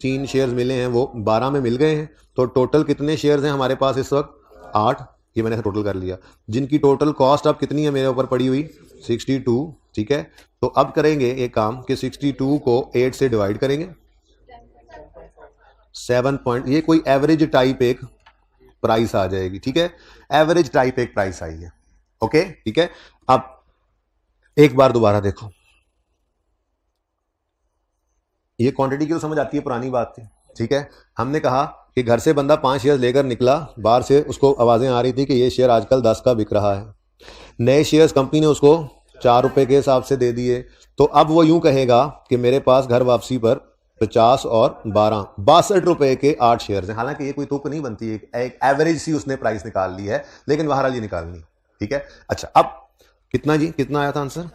Speaker 1: 3 शेयर्स मिले हैं वो 12 में मिल गए हैं, तो टोटल कितने शेयर्स हैं हमारे पास इस वक्त, 8। ये मैंने टोटल कर लिया, जिनकी टोटल कॉस्ट अब कितनी है मेरे ऊपर पड़ी हुई, 62, ठीक है। तो अब करेंगे एक काम कि 62 को 8 से डिवाइड करेंगे, 7 पॉइंट, ये कोई एवरेज टाइप एक प्राइस आ जाएगी, ठीक है। एवरेज टाइप एक प्राइस आई है, ओके, ठीक है। अब एक बार दोबारा देखो, ये क्वांटिटी क्यों समझ आती है, पुरानी बात थी, ठीक है। हमने कहा कि घर से बंदा 5 शेयर लेकर निकला, बाहर से उसको आवाजें आ रही थी कि ये शेयर आजकल 10 का बिक रहा है। नए शेयर्स कंपनी ने उसको 4 रुपए के हिसाब से दे दिए, तो अब वो यूं कहेगा कि मेरे पास घर वापसी पर 50 और 12 62 रुपए के 8 शेयर्स हैं। हालांकि ये कोई तुक नहीं बनती, एक एवरेज सी उसने प्राइस निकाल ली है, लेकिन बहरहाल ये निकालनी, ठीक है। अच्छा, अब कितना जी, कितना आया था आंसर,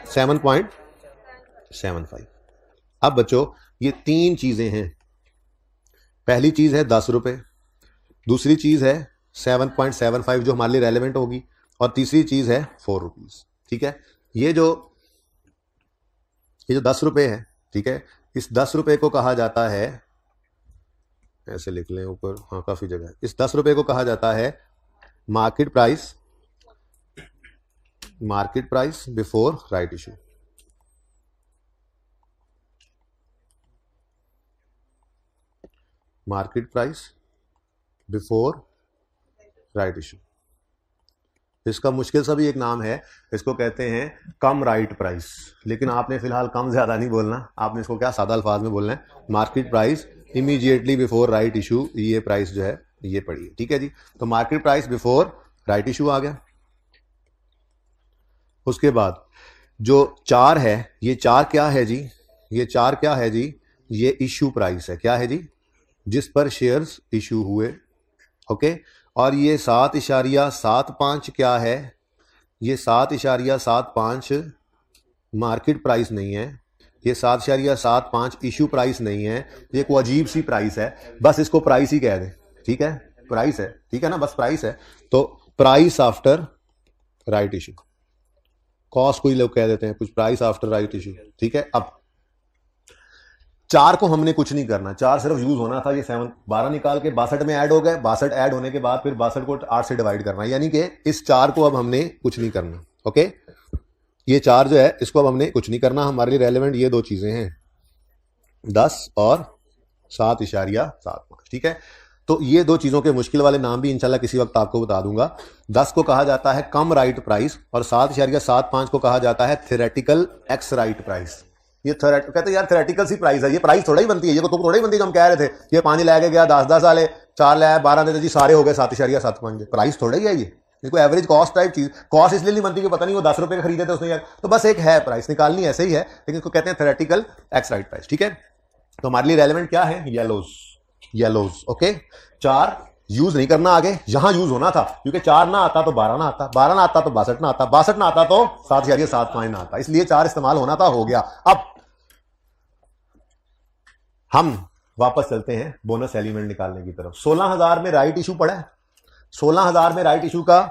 Speaker 1: 7.75। अब बच्चों ये 3 चीजें हैं, पहली चीज है 10 रुपए, दूसरी चीज है 7.75 जो हमारे लिए रेलेवेंट होगी, और तीसरी चीज है 4 रुपीज, ठीक है। ये जो ये जो 10 रुपये है, ठीक है, इस 10 रुपये को कहा जाता है, ऐसे लिख लें ऊपर, हाँ काफी जगह, इस 10 रुपये को कहा जाता है market price before right issue. Market price before right issue. इसका मुश्किल सा भी एक नाम है, इसको कहते हैं कम राइट प्राइस, लेकिन आपने फिलहाल कम ज्यादा नहीं बोलना, आपने इसको क्या सादा अल्फाज में बोलना है, market price immediately before right issue, ये प्राइस जो है ये पड़ी है, ठीक है जी। तो market price before right issue आ गया। उसके बाद जो 4 है, ये 4 क्या है जी, ये 4 क्या है जी, ये इशू प्राइस है, क्या है जी, जिस पर शेयर्स इशू हुए, ओके। और ये 7.75 क्या है, ये 7.75 मार्केट प्राइस नहीं है, ये 7.75 इशू प्राइस नहीं है, ये कोई अजीब सी प्राइस है, बस इसको प्राइस ही कह दें, ठीक है, प्राइस है, ठीक है ना, बस प्राइस है। तो price after right issue, cost कोई लोग कह देते हैं कुछ, प्राइस आफ्टर राइट इशू, ठीक है। अब 4 को हमने कुछ नहीं करना, 4 सिर्फ यूज होना था, ये 12 निकाल के 62 में ऐड हो गए, 62 ऐड होने के बाद फिर 62 को 8 से डिवाइड करना, यानी कि इस 4 को अब हमने कुछ नहीं करना, ओके। ये 4 जो है इसको अब हमने कुछ नहीं करना, हमारे लिए रेलेवेंट ये 2 चीजें हैं, 10 और 7.75, ठीक है। तो ये 2 चीजों के मुश्किल वाले नाम भी इंशाल्लाह किसी वक्त आपको बता दूंगा। 10 को कहा जाता है कम राइट प्राइस और 7.75 को कहा जाता है थ्योरेटिकल एक्स राइट प्राइस। ये कहते हैं यार थ्योरेटिकल सी प्राइस है, ये प्राइस थोड़ा ही बनती है, ये तो थोड़ा ही बनती है, जो हम कह रहे थे ये 5 ले गया 10 वाले 4 ले आए 12 देते जी, सारे हो गए 7.75, प्राइस थोड़ा ही है ये, देखो एवरेज कॉस्ट टाइप चीज, कॉस्ट इसलिए नहीं बनती कि पता नहीं वो 10 रुपए का खरीदे थे उसने यार, तो बस एक है प्राइस निकालनी ऐसे ही है, लेकिन इसको कहते हैं थ्योरेटिकल एक्स राइट प्राइस, ठीक है। तो हमारे लिए रेलेवेंट क्या है, येलोज, ओके। 4 यूज नहीं करना आगे, यहां यूज होना था, क्योंकि 4 ना आता तो 12 ना आता, 12 ना आता तो 62 ना आता, 62 ना आता तो 7.75 ना आता, इसलिए 4 इस्तेमाल होना था, हो गया। अब हम वापस चलते हैं बोनस एलिमेंट निकालने की तरफ। 16,000 में राइट इशू पड़ा है, 16,000 में राइट इशू का,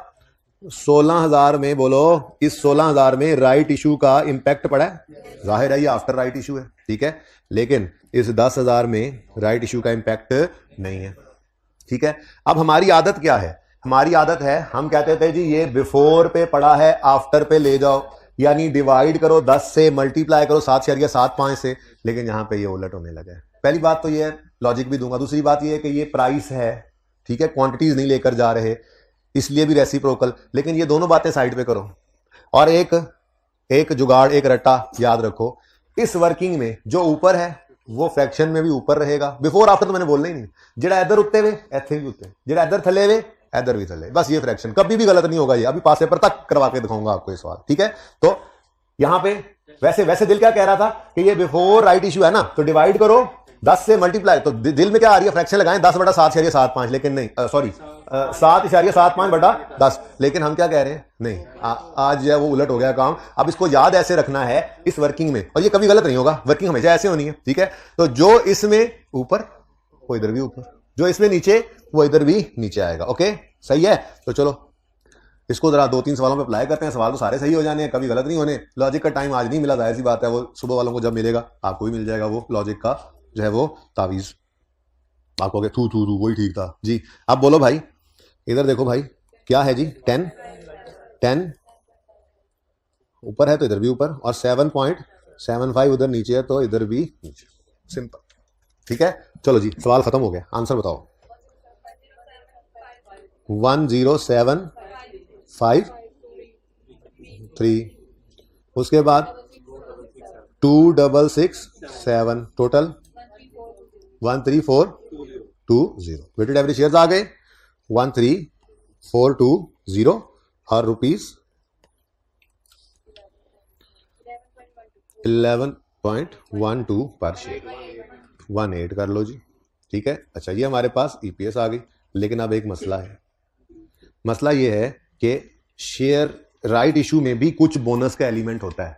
Speaker 1: 16,000 में बोलो, इस 16,000 में राइट इशू का इंपैक्ट पड़ा है, जाहिर है ये आफ्टर राइट इशू है, ठीक है। लेकिन इस 10,000 में राइट इशू का इंपैक्ट नहीं है, ठीक है। अब हमारी आदत क्या है, हमारी आदत है, हम कहते थे जी ये बिफोर पे पड़ा है, आफ्टर पे ले जाओ, यानी डिवाइड करो 10 से, मल्टीप्लाई करो 7.75 से, लेकिन यहां पे ये उलट होने लगा है। पहली बात तो ये लॉजिक भी दूंगा, दूसरी बात ये है कि ये प्राइस है, ठीक है, क्वांटिटीज नहीं लेकर जा रहे, इसलिए भी रेसिप्रोकल, लेकिन ये दोनों बातें साइड पे करो। और एक जुगाड़, एक रट्टा याद रखो, इस वर्किंग में जो ऊपर है वो फ्रैक्शन में भी ऊपर रहेगा, बिफोर आफ्टर तो मैंने बोलना ही नहीं, जेड़ा इधर उत्ते वे इथे भी उत्ते, जेड़ा इधर थले वे इधर भी थले, बस ये फ्रैक्शन कभी भी गलत नहीं होगा, ये अभी पास पेपर तक करवा के दिखाऊंगा आपको ये सवाल, ठीक है। तो यहां पे वैसे दिल क्या कह रहा था कि ये बिफोर राइट इशू है ना, तो डिवाइड करो 10 से मल्टीप्लाई, तो दिल में क्या आ रही है, फ्रैक्शन लगाएं 10/7.75, लेकिन नहीं, सॉरी 7.75/10, लेकिन हम क्या कह रहे हैं, नहीं, आज जो है वो उलट हो गया काम। अब इसको याद ऐसे रखना है इस वर्किंग में, और ये कभी गलत नहीं होगा, वर्किंग हमेशा ऐसे होनी है, ठीक है। तो जो इसमें ऊपर वो इधर भी ऊपर, जो इसमें नीचे वो इधर भी नीचे आएगा, ओके, सही है। तो चलो इसको जरा 2-3 सवालों पे अप्लाई करते हैं, सवाल तो सारे सही हो जाने हैं, कभी गलत नहीं होने। लॉजिक का टाइम आज नहीं मिला, जाहिर सी बात है, वो सुबह वालों को जब मिलेगा आपको भी मिल जाएगा, वो लॉजिक का जो है वो तावीज, आपको थू वही ठीक था जी। अब बोलो भाई, इधर देखो भाई, क्या है जी, 10 ऊपर है तो इधर भी ऊपर, और 7.75 उधर नीचे है तो इधर भी नीचे, सिंपल, ठीक है। चलो जी सवाल खत्म हो गया, आंसर बताओ। 10753, उसके बाद 2667, टोटल 13420, वेटेड एवरेज शेयर्स आ गए 13420 और ₹11.12 पर शेयर, 18 कर लो जी, ठीक है। अच्छा ये हमारे पास ईपीएस आ गई, लेकिन अब एक मसला है, मसला ये है कि शेयर राइट इशू में भी कुछ बोनस का एलिमेंट होता है,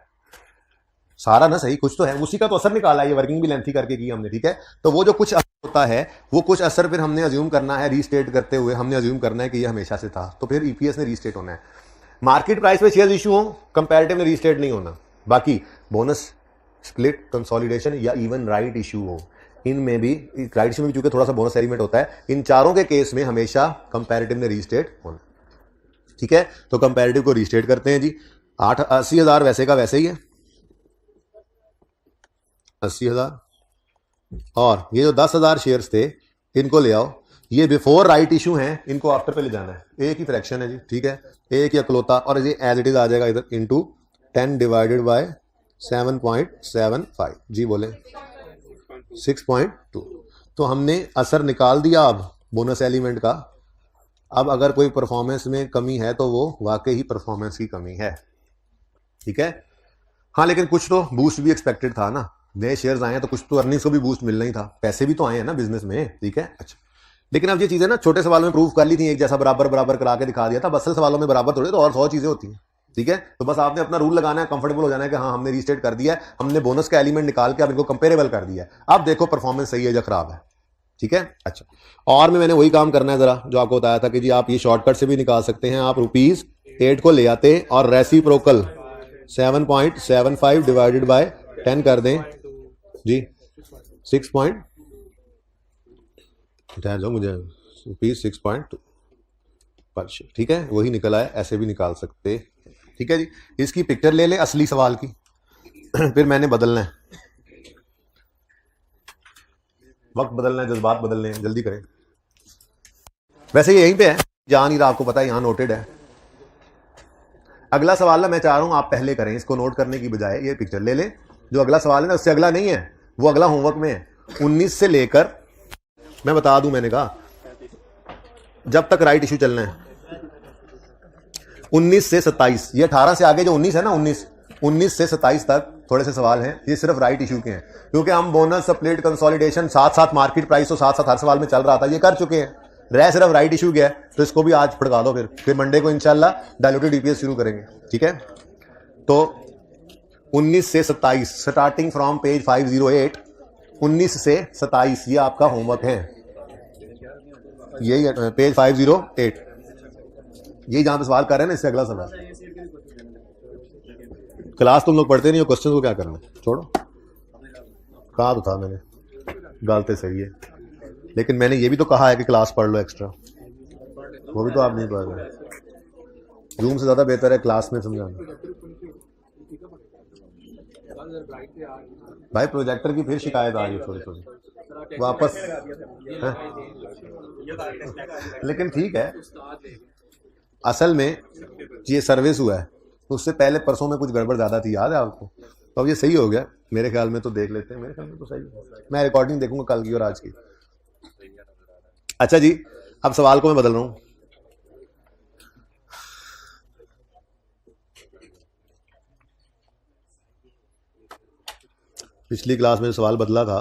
Speaker 1: सारा ना सही, कुछ तो है, उसी का तो असर निकाला है, ये वर्किंग भी लेंथी करके की हमने, ठीक है। तो वो जो कुछ असर होता है, वो कुछ असर फिर हमने अज्यूम करना है, रीस्टेट करते हुए हमने अज्यूम करना है कि ये हमेशा से था, तो फिर ईपीएस ने रीस्टेट होना है। मार्केट प्राइस पे शेयर इशू हो, कंपैरेटिवली रीस्टेट नहीं होना, बाकी बोनस स्प्लिट, कंसोलिडेशन या इवन राइट इशू हो, इनमें भी, राइट इशू में भी चूंकि थोड़ा सा बोनस एलिमेंट होता है, इन चारों के केस में हमेशा कंपैरेटिव ने रीस्टेट होना। ठीक है, तो कंपैरेटिव को रीस्टेट करते हैं जी। 80,000 वैसे का वैसे ही है, 80,000, और ये जो 10,000 शेयर्स थे इनको ले आओ, ये बिफोर राइट इशू हैं, इनको आफ्टर पे ले जाना है, एक ही फ्रैक्शन है जी। ठीक है, एक ही अकलौता, और ये एज इट इज आ जाएगा इधर इनटू 10 डिवाइडेड बाय 7.75 जी, बोले 6.2। तो हमने असर निकाल दिया अब बोनस एलिमेंट का। अब अगर कोई परफॉर्मेंस में कमी है तो वो वाकई ही परफॉर्मेंस की कमी है। ठीक है, हाँ, लेकिन कुछ तो बूस्ट भी एक्सपेक्टेड था ना, नए शेयर्स आए हैं तो कुछ तो अर्निंग्स को भी बूस्ट मिलना ही था, पैसे भी तो आए हैं ना बिजनेस में। ठीक है, अच्छा, लेकिन अब ये चीजें ना छोटे सवालों में प्रूव कर ली थी, एक जैसा बराबर बराबर करा के दिखा दिया था, असल सवालों में बराबर थोड़े, तो और 100 चीजें होती हैं। ठीक है, तो बस आपने अपना रूल लगाना है, कंफर्टेबल हो जाना है कि हाँ हमने रीस्टेट कर दिया है, हमने बोनस का एलिमेंट निकाल के अब इनको कंपेरेबल कर दिया है, अब देखो परफॉर्मेंस सही है या खराब है। ठीक है, अच्छा, और मैंने वही काम करना है जरा जो आपको बताया था कि जी आप ये शॉर्टकट से भी निकाल सकते हैं। आप ₹8 को ले आते और रेसिप्रोकल 7.75 डिवाइडेड बाय 10 कर दें जी, 6 पॉइंट, ठहर जाओ मुझे, ₹6.2 पर शेयर। ठीक है, वही निकला है, ऐसे भी निकाल सकते। ठीक है जी, इसकी पिक्चर ले लें असली सवाल की फिर मैंने बदलना है, वक्त बदलना है, जज्बात बदलने हैं, जल्दी करें। वैसे ये यहीं पे है, जहां नहीं रहा आपको पता है, यहां नोटेड है। अगला सवाल ना मैं चाह रहा हूं आप पहले करें, इसको नोट करने की बजाय ये पिक्चर ले लें। जो अगला सवाल है ना उससे अगला नहीं है, वो अगला होमवर्क में है। 19 से लेकर, मैं बता दूं, मैंने कहा जब तक राइट इशू चलना है, 19 से 27, ये 18 से आगे जो 19 है ना, 19 से 27 तक थोड़े से सवाल हैं, ये सिर्फ राइट इशू के हैं, क्योंकि हम बोनस, स्प्लिट, कंसोलिडेशन, साथ साथ मार्केट प्राइस तो साथ साथ हर सवाल में चल रहा था, ये कर चुके हैं, रह सिर्फ राइट इशू गया है। तो इसको भी आज पढ़ा दो, फिर मंडे को इंशाल्लाह डायल्यूटेड डीपीएस शुरू करेंगे। ठीक है, तो 19 से 27 स्टार्टिंग फ्रॉम पेज 508, 19 से 27 ये आपका होमवर्क है, यही पेज 508, यही जहां पे सवाल कर रहे हैं ना, इससे अगला सवाल। क्लास तुम लोग पढ़ते नहीं हो, क्वेश्चन को क्या करना, छोड़ो। कहा तो था मैंने, गालते सही है, लेकिन मैंने ये भी तो कहा है कि क्लास पढ़ लो एक्स्ट्रा, वो भी तो आप नहीं पढ़ रहे। जूम से ज़्यादा बेहतर है क्लास में समझाना। भाई प्रोजेक्टर की फिर शिकायत आ रही है थोड़ी थोड़ी वापस है? लेकिन ठीक है, असल में ये सर्विस हुआ है, उससे पहले परसों में कुछ गड़बड़ ज़्यादा थी, याद है आपको? तो अब ये सही हो गया मेरे ख्याल में, तो देख लेते हैं, मेरे ख्याल में तो सही है। मैं रिकॉर्डिंग देखूंगा कल की और आज की। अच्छा जी, अब सवाल को मैं बदल रहा हूं। पिछली क्लास में सवाल बदला था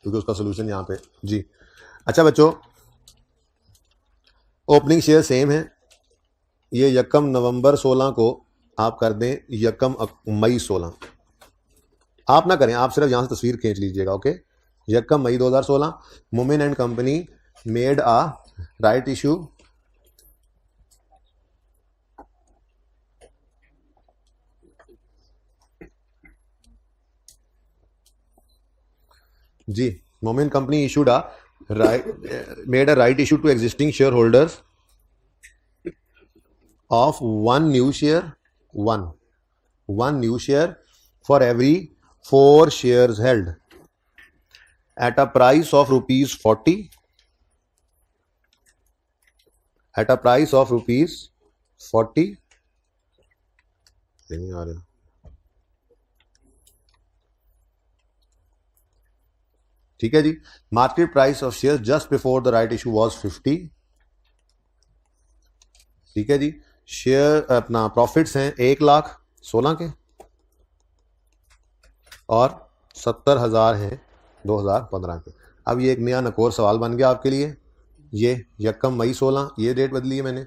Speaker 1: क्योंकि उसका सोल्यूशन यहाँ पे जी। अच्छा बच्चों, ओपनिंग शेयर सेम है, ये 1 नवंबर 16 को आप कर दें 1 मई 16, आप ना करें, आप सिर्फ यहाँ से तस्वीर खींच लीजिएगा। Okay, 1 May 2016, Momen and company made a right issue जी, Momen company issued a made a right issue to existing share holders of one new share for every 4 shares held at a price of rupees 40, at a price of rupees 40, नहीं आ रहा, ठीक है जी। Market price of share just before the right issue was 50, ठीक है जी। Share अपना profits हैं 1,16,000 के और 70,000 हैं 2015 के। अब ये एक नया नकोर सवाल बन गया आपके लिए। ये 1 मई 16 ये डेट बदली है मैंने,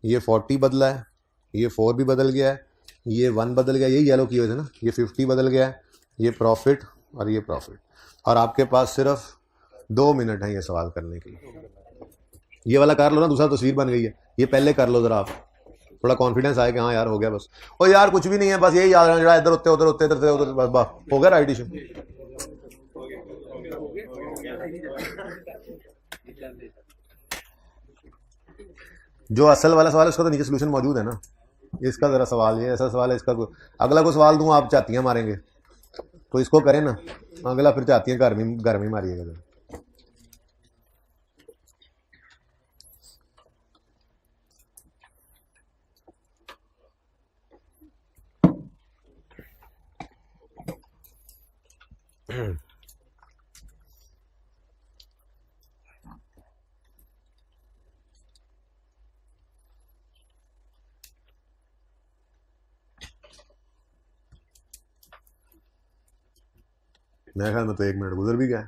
Speaker 1: ये 40 बदला है, ये 4 भी बदल गया है, ये 1 बदल गया, यही येलो किए हुए थे ना, ये 50 बदल गया है, ये प्रॉफिट और ये प्रॉफिट, और आपके पास सिर्फ 2 मिनट हैं ये सवाल करने के लिए। ये वाला कर लो ना, दूसरा तस्वीर बन गई है, ये पहले कर लो ज़रा आप, थोड़ा कॉन्फिडेंस आए कि हाँ यार हो गया बस। और यार कुछ भी नहीं है, बस यही याद रखना, इधर उतरे उधर उतरे इधर से उधर, बस बस हो गया राइट इशू। जो असल वाला सवाल है उसका तो नीचे सोल्यूशन मौजूद है ना। इसका जरा सवाल ये ऐसा सवाल है, इसका अगला को सवाल दूं आप चाहती मारेंगे, तो इसको करें ना, अगला फिर चाहती है घर में मारिएगा। मेरे ख्याल में तो 1 मिनट गुजर भी गया।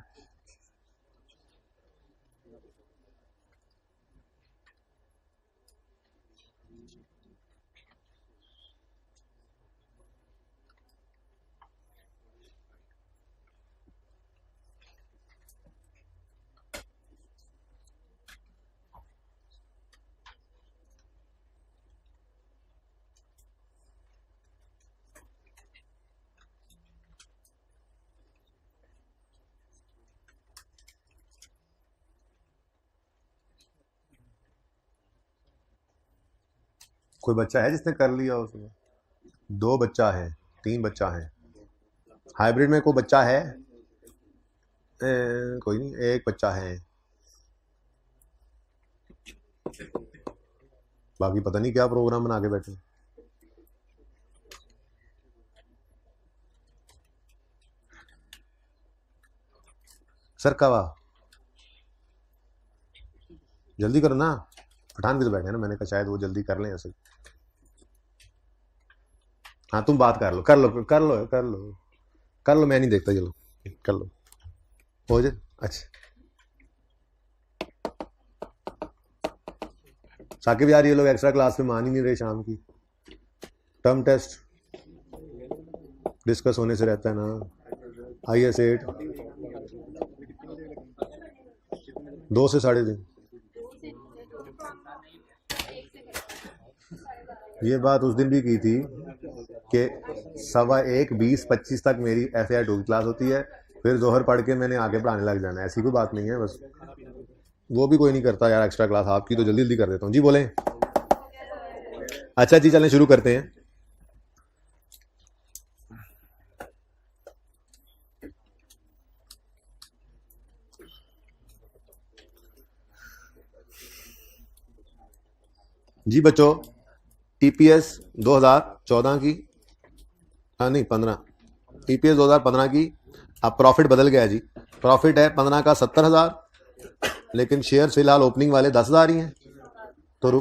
Speaker 1: कोई बच्चा है जिसने कर लिया उसमें? 2 बच्चा है, 3 बच्चा है, हाइब्रिड में कोई बच्चा है? कोई नहीं, 1 बच्चा है, बाकी पता नहीं क्या प्रोग्राम बना के बैठे। सर कब जल्दी करो ना, पठान भी तो बैठे ना, मैंने कहा शायद वो जल्दी कर लें ऐसे। हाँ तुम बात कर लो कर लो कर लो कर लो कर लो, मैं नहीं देखता, चलो कर लो हो जाए। अच्छा साकिब यार ये लोग एक्स्ट्रा क्लास में मान ही नहीं रहे, शाम की टर्म टेस्ट डिस्कस होने से रहता है ना। IS 8 2 से 3:30। ये बात उस दिन भी की थी कि 1:15 20:25 तक मेरी FAI 2 की क्लास होती है, फिर जोहर पढ़ के मैंने आगे पढ़ाने लग जाना है, ऐसी कोई बात नहीं है। बस वो भी कोई नहीं करता यार एक्स्ट्रा क्लास, आपकी तो जल्दी जल्दी कर देता हूँ। जी बोलें। अच्छा जी चलें शुरू करते हैं। जी बच्चों TPS 2014 की, हाँ नहीं 15, TPS 2015 की अब प्रॉफिट बदल गया जी। प्रॉफिट है 15 का 70,000, लेकिन शेयर फिलहाल ओपनिंग वाले 10,000 ही हैं, तो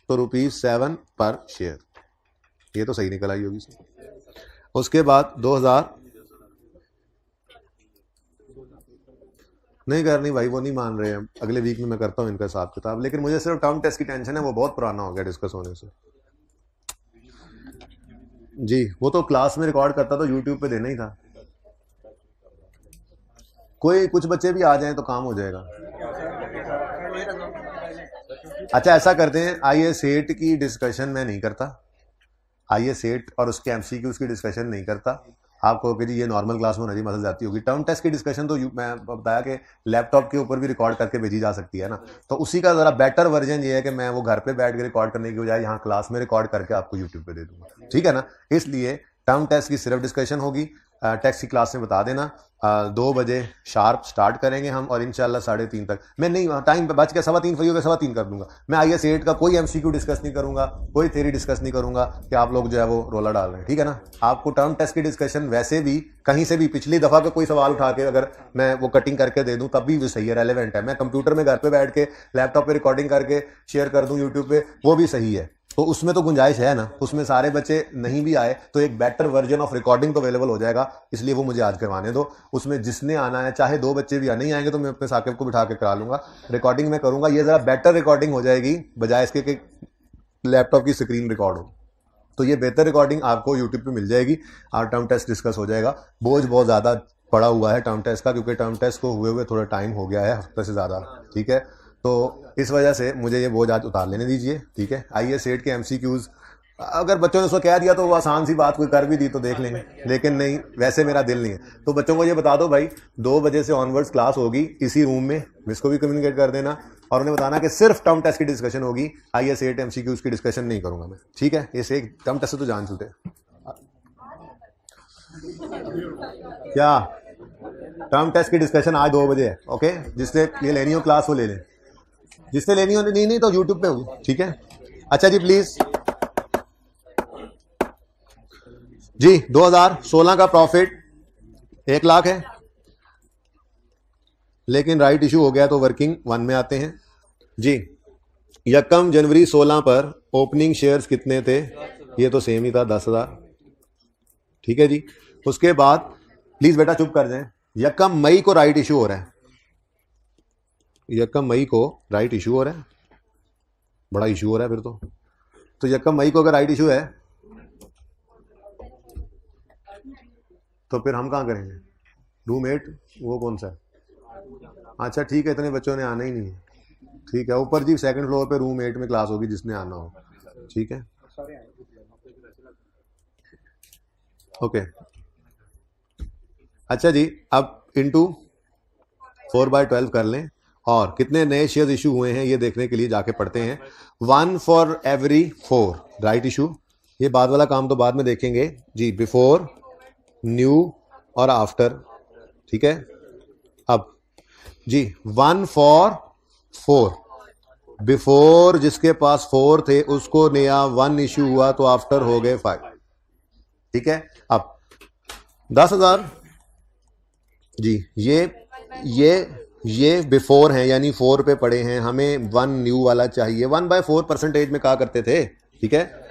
Speaker 1: ₹7 पर शेयर, ये तो सही निकल आई होगी। उसके बाद 2000 नहीं करनी भाई, वो नहीं मान रहे हैं, अगले वीक में मैं करता हूँ इनका हिसाब किताब, लेकिन मुझे सिर्फ टर्म टेस्ट की टेंशन है, वो बहुत पुराना हो गया डिस्कस होने से। जी वो तो क्लास में रिकॉर्ड करता तो यूट्यूब पे देना ही था। कोई कुछ बच्चे भी आ जाएं तो काम हो जाएगा। अच्छा ऐसा करते हैं, IS 8 की डिस्कशन मैं नहीं करता, IS 8 और उसके MCQs की डिस्कशन नहीं करता। आप कहोगे जी ये नॉर्मल क्लास में नजी मसल जाती होगी। टर्म टेस्ट की डिस्कशन तो मैं बताया कि लैपटॉप के ऊपर भी रिकॉर्ड करके भेजी जा सकती है ना, तो उसी का ज़रा बेटर वर्जन ये है कि मैं वो घर पे बैठ के रिकॉर्ड करने की बजाय यहाँ क्लास में रिकॉर्ड करके आपको यूट्यूब पे दे दूँगा, ठीक है ना। इसलिए टर्म टेस्ट की सिर्फ डिस्कशन होगी, टेक्स्ट की क्लास में बता देना। 2 बजे शार्प स्टार्ट करेंगे हम, और इंशाल्लाह 3:30 तक मैं नहीं, टाइम बच के 3:15 फ्री हो गया 3:15 कर दूंगा। मैं IS 8 का कोई MCQ डिस्कस नहीं करूंगा, कोई थ्योरी डिस्कस नहीं करूंगा कि आप लोग जो है वो रोला डाल रहे हैं, ठीक है ना। आपको टर्म टेस्ट की डिस्कशन वैसे भी कहीं से भी पिछली दफ़ा का कोई सवाल उठा के अगर मैं वो कटिंग करके दे दूं तब भी सही है, रेलेवेंट है। मैं कंप्यूटर में घर पे बैठ के लैपटॉप पे रिकॉर्डिंग करके शेयर कर दूं यूट्यूब पे, वो भी सही है। तो उसमें तो गुंजाइश है ना, उसमें सारे बच्चे नहीं भी आए तो एक बेटर वर्जन ऑफ रिकॉर्डिंग तो अवेलेबल हो जाएगा, इसलिए वो मुझे आज करवाने दो। उसमें जिसने आना है, चाहे 2 बच्चे भी नहीं आएंगे तो मैं अपने साकिब को बिठा के करा लूंगा, रिकॉर्डिंग मैं करूंगा। ये ज़रा बेटर रिकॉर्डिंग हो जाएगी बजाय इसके कि लैपटॉप की स्क्रीन रिकॉर्ड हो, तो ये बेहतर रिकॉर्डिंग आपको यूट्यूब पे मिल जाएगी और टर्म टेस्ट डिस्कस हो जाएगा। बोझ बहुत ज़्यादा पड़ा हुआ है टर्म टेस्ट का, क्योंकि टर्म टेस्ट को हुए थोड़ा टाइम हो गया है, हफ्ते से ज़्यादा, ठीक है। तो इस वजह से मुझे ये बोझ आज उतार लेने दीजिए, ठीक है। आइए सेट के MCQs, अगर बच्चों ने उसको कह दिया तो वो आसान सी बात, कोई कर भी दी तो देख लेंगे, लेकिन नहीं, वैसे मेरा दिल नहीं है। तो बच्चों को ये बता दो भाई 2 बजे से ऑनवर्ड्स क्लास होगी इसी रूम में, इसको भी कम्युनिकेट कर देना और उन्हें बताना कि सिर्फ टर्म टेस्ट की डिस्कशन होगी, आइए सेट MCQs की डिस्कशन नहीं करूंगा मैं, ठीक है। ये से टर्म टेस्ट तो जान चुके क्या, टर्म टेस्ट की डिस्कशन आज 2 बजे है, ओके। जिसने ये लेनी हो क्लास वो ले लें, जिसने लेनी हो, नहीं तो यूट्यूब पे होगी, ठीक है। अच्छा जी प्लीज जी, 2016 का प्रॉफिट 1 लाख है, लेकिन राइट इशू हो गया तो वर्किंग 1 में आते हैं जी। यकम जनवरी 16 पर ओपनिंग शेयर्स कितने थे, ये तो सेम ही था 10,000, ठीक है जी। उसके बाद प्लीज बेटा चुप कर जाएं, यकम मई को राइट इशू हो रहा है, यकम मई को राइट इशू हो रहा है, बड़ा इशू हो रहा है फिर तो यकम मई को अगर राइट इशू है तो फिर हम कहाँ करेंगे, रूम 8 वो कौन सा है, अच्छा ठीक है, इतने बच्चों ने आना ही नहीं है, ठीक है। ऊपर जी 2nd फ्लोर पे रूम 8 में क्लास होगी जिसने आना हो, ठीक है, ओके। अच्छा जी, अब इंटू 4/12 कर लें और कितने नए शेयर्स इशू हुए हैं ये देखने के लिए जाके पढ़ते हैं। 1 फॉर एवरी 4 राइट इशू, ये बाद वाला काम तो बाद में देखेंगे जी, बिफोर, न्यू और आफ्टर, ठीक है। अब जी 1 फॉर 4, बिफोर जिसके पास 4 थे उसको नया 1 इशू हुआ तो आफ्टर हो गए 5, ठीक है। अब 10,000 जी, ये बिफोर हैं यानी 4 पे पड़े हैं, हमें 1 न्यू वाला चाहिए। 1/4 परसेंटेज में कहा करते थे, ठीक है,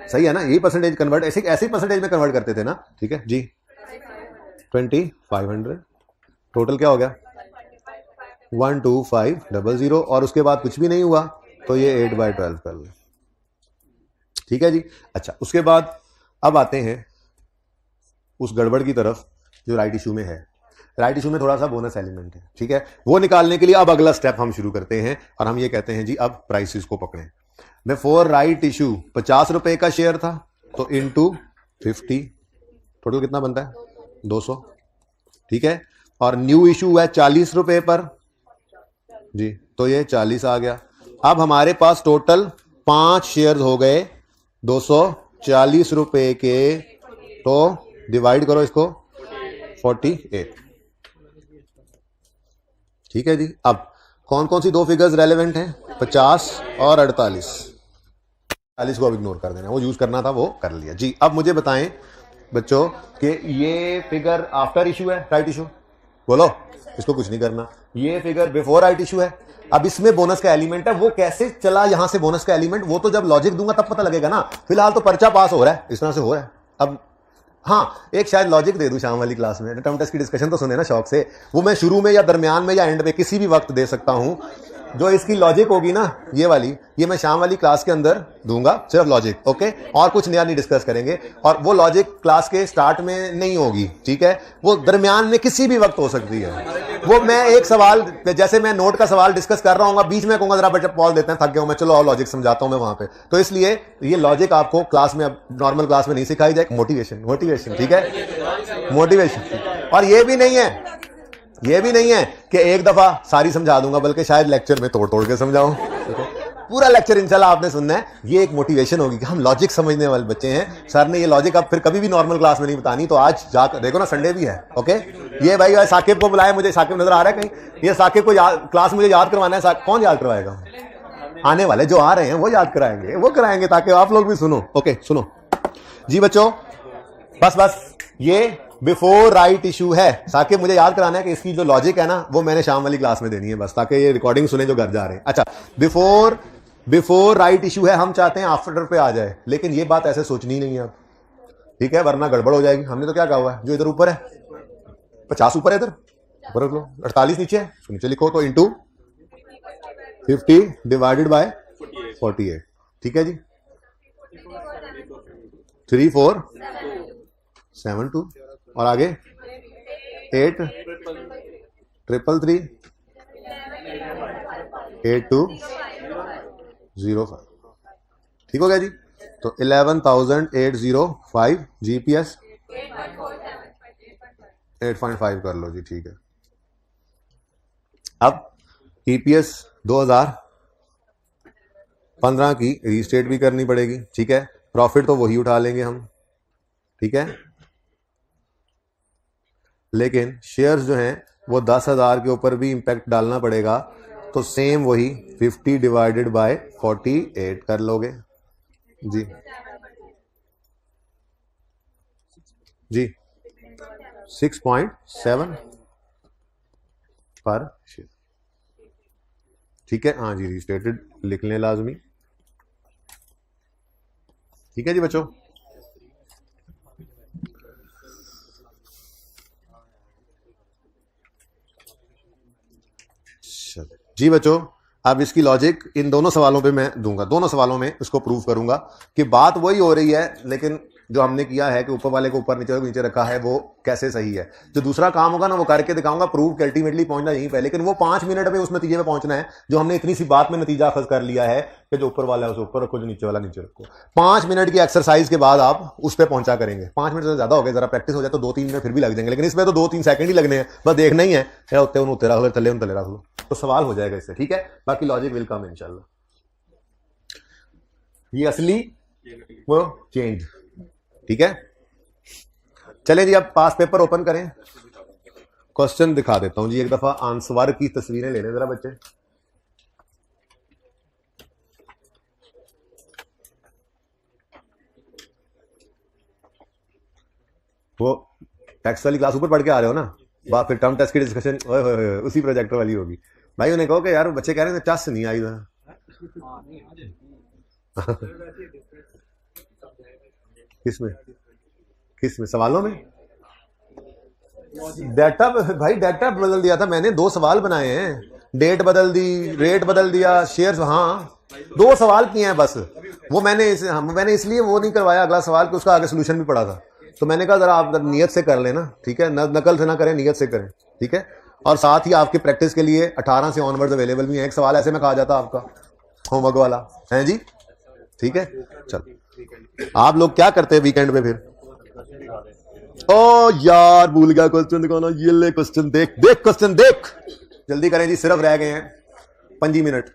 Speaker 1: सही है ना, यही परसेंटेज कन्वर्ट ऐसे परसेंटेज में कन्वर्ट करते थे ना, ठीक है जी। 2500 टोटल क्या हो गया 12500 और उसके बाद कुछ भी नहीं हुआ तो ये 8/12 कर ले, ठीक है जी। अच्छा उसके बाद अब आते हैं उस गड़बड़ की तरफ जो राइट इशू में है। राइट इशू में थोड़ा सा बोनस एलिमेंट है, ठीक है, वो निकालने के लिए अब अगला स्टेप हम शुरू करते हैं और हम ये कहते हैं जी अब प्राइसेस को पकड़ें। बिफोर राइट इशू 50 रुपए का शेयर था तो इनटू 50, टोटल कितना बनता है 200, ठीक है। और न्यू इशू है 40 रुपए पर जी, तो ये 40 आ गया। अब हमारे पास टोटल 5 शेयर हो गए 240 रुपए के, तो डिवाइड करो इसको 48, ठीक है जी। अब कौन कौन सी 2 फिगर्स रेलेवेंट हैं, 50 और 48, 40 को अब इग्नोर कर देना, वो यूज करना था वो कर लिया जी। अब मुझे बताएं बच्चों कि ये फिगर आफ्टर इशू है राइट इशू, बोलो, इसको कुछ नहीं करना। ये फिगर बिफोर राइट इशू है, अब इसमें बोनस का एलिमेंट है, वो कैसे चला यहां से बोनस का एलिमेंट, वो तो जब लॉजिक दूंगा तब पता लगेगा ना, फिलहाल तो पर्चा पास हो रहा है, इस तरह से हो रहा है। अब हाँ, एक शायद लॉजिक दे दूं शाम वाली क्लास में, टर्म टेस्ट की डिस्कशन तो सुने ना शौक से, वो मैं शुरू में या दरमियान में या एंड में किसी भी वक्त दे सकता हूं। जो इसकी लॉजिक होगी ना ये वाली, ये मैं शाम वाली क्लास के अंदर दूंगा, सिर्फ लॉजिक, ओके, और कुछ नया नहीं डिस्कस करेंगे। और वो लॉजिक क्लास के स्टार्ट में नहीं होगी, ठीक है, वो दरमियान में किसी भी वक्त हो सकती है। वो मैं एक सवाल, जैसे मैं नोट का सवाल डिस्कस कर रहा हूँ, बीच में कहूंगा जरा बच्चा पॉज देते हैं, थक गया हूं मैं, चलो आओ लॉजिक समझाता हूं मैं वहां पे। तो इसलिए ये लॉजिक आपको क्लास में, अब नॉर्मल क्लास में नहीं सिखाई जाए, मोटिवेशन, ठीक है, मोटिवेशन। और ये भी नहीं है कि एक दफा सारी समझा दूंगा, बल्कि शायद लेक्चर में तोड़ के समझाऊं, पूरा लेक्चर इंशाल्लाह आपने सुनना है। ये एक मोटिवेशन होगी कि हम लॉजिक समझने वाले बच्चे हैं, सर ने ये लॉजिक अब फिर कभी भी नॉर्मल क्लास में नहीं बतानी, तो आज जाकर देखो ना, संडे भी है, ओके। ये भाई साकिब को बुलाए, मुझे साकिब नजर आ रहा है कहीं, ये साकिब को क्लास मुझे याद करवाना है, कौन याद करवाएगा, आने वाले जो आ रहे हैं वो याद कराएंगे, वो कराएंगे ताकि आप लोग भी सुनो, ओके सुनो जी बच्चों, बस ये बिफोर राइट इशू है। साकिब मुझे याद कराना है कि इसकी जो लॉजिक है ना वो मैंने शाम वाली क्लास में देनी है, बस ताकि ये रिकॉर्डिंग सुने जो घर जा रहे हैं। अच्छा, बिफोर राइट इशू है, हम चाहते हैं आफ्टर पे आ जाए, लेकिन ये बात ऐसे सोचनी नहीं है अब, ठीक है, वरना गड़बड़ हो जाएगी। हमने तो क्या कहा हुआ है, जो इधर ऊपर है 50 ऊपर है, इधर ऊपर लो, 48 नीचे है, नीचे लिखो तो इंटू 50 डिवाइडेड बाय 48, ठीक है जी। 3472 और आगे 8 333 8205। ठीक हो गया जी। तो 11,805 जीपीएस 8.5 कर लो जी, ठीक है। अब ईपीएस 2015 की रीस्टेट भी करनी पड़ेगी, ठीक है। प्रॉफिट तो वही उठा लेंगे हम, ठीक है, लेकिन शेयर्स जो हैं वो 10,000 के ऊपर भी इंपैक्ट डालना पड़ेगा, तो सेम वही 50 डिवाइडेड बाय 48 कर लोगे जी। जी 6.7 पर शेयर, ठीक है। हाँ जी, रिस्टेटेड लिख लें लाजमी, ठीक है जी बच्चों। जी बच्चों, अब इसकी लॉजिक इन दोनों सवालों पे मैं दूंगा, दोनों सवालों में इसको प्रूव करूंगा कि बात वही हो रही है, लेकिन जो हमने किया है कि ऊपर वाले को ऊपर नीचे रखा है वो कैसे सही है। जो दूसरा काम होगा ना वो करके दिखाऊंगा, प्रूव कि अल्टीमेटली पहुंचना यहीं पे, लेकिन वो 5 मिनट में उस नतीजे पे पहुंचना है जो हमने इतनी सी बात में नतीजा अखज कर लिया है कि जो ऊपर वाला है उसे ऊपर रखो, जो नीचे वाला नीचे रखो। 5 मिनट की एक्सरसाइज के बाद आप उस पर पहुंचा करेंगे। 5 मिनट से ज्यादा हो गया, जरा प्रैक्टिस हो जाए तो 2-3 मिनट फिर भी लग जाएंगे, लेकिन इसमें तो 2-3 सेकंड ही लगने हैं, बस देखना ही है क्या होते हैं उन्हें रख लो, तले तले रख लो, तो सवाल हो जाएगा इससे, ठीक है। बाकी लॉजिक विल कम इंशाल्लाह। ये असली वो चेंज, ठीक है। चले जी, अब पास पेपर ओपन करें, क्वेश्चन दिखा देता हूं जी एक दफा, आंसर की तस्वीरें ले लें जरा बच्चे। वो टेक्स्ट वाली क्लास ऊपर पढ़ के आ रहे हो ना, बात फिर टर्म टेस्ट की डिस्कशन उसी प्रोजेक्टर वाली होगी। भाई उन्हें कहो कि यार बच्चे कह रहे हैं टस नहीं आई था। किसमें सवालों में डाटा, भाई डाटा बदल दिया था मैंने, 2 सवाल बनाए हैं, डेट बदल दी, रेट बदल दिया, शेयर्स, हाँ 2 सवाल किए हैं बस। वो मैंने इसलिए वो नहीं करवाया अगला सवाल कि उसका आगे सोल्यूशन भी पड़ा था, तो मैंने कहा जरा आप नियत से कर लेना, ठीक है, नकल से ना करें, नियत से करें, ठीक है। और साथ ही आपकी प्रैक्टिस के लिए 18 से ऑनवर्ड्स अवेलेबल भी है। एक सवाल ऐसे में कहा जाता आपका होमवर्क वाला है जी, ठीक है। चल आप लोग क्या करते हैं वीकेंड में फिर? ओ यार भूल गया क्वेश्चन दिखाना, ये ले क्वेश्चन देख क्वेश्चन देख, जल्दी करें जी, सिर्फ रह गए हैं 5 मिनट।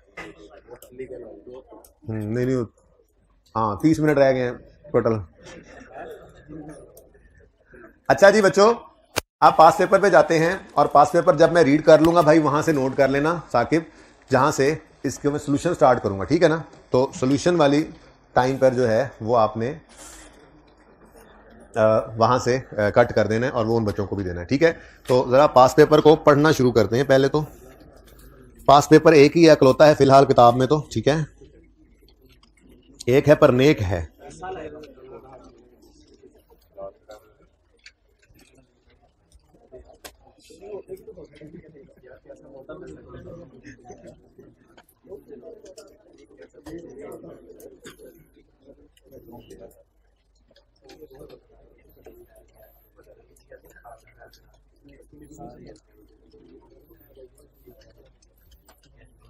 Speaker 1: नहीं हाँ 30 मिनट रह गए हैं टोटल। अच्छा जी बच्चों, आप पास पेपर पे जाते हैं, और पास पेपर जब मैं रीड कर लूंगा भाई वहां से नोट कर लेना साकिब, जहां से इसके मैं सोल्यूशन स्टार्ट करूंगा, ठीक है ना। तो सोल्यूशन वाली टाइम पर जो है वो आपने वहां से कट कर देना है और वो उन बच्चों को भी देना है, ठीक है। तो जरा पास पेपर को पढ़ना शुरू करते हैं। पहले तो पास पेपर एक ही अकलौता है फिलहाल किताब में, तो ठीक है, एक है पर नेक है।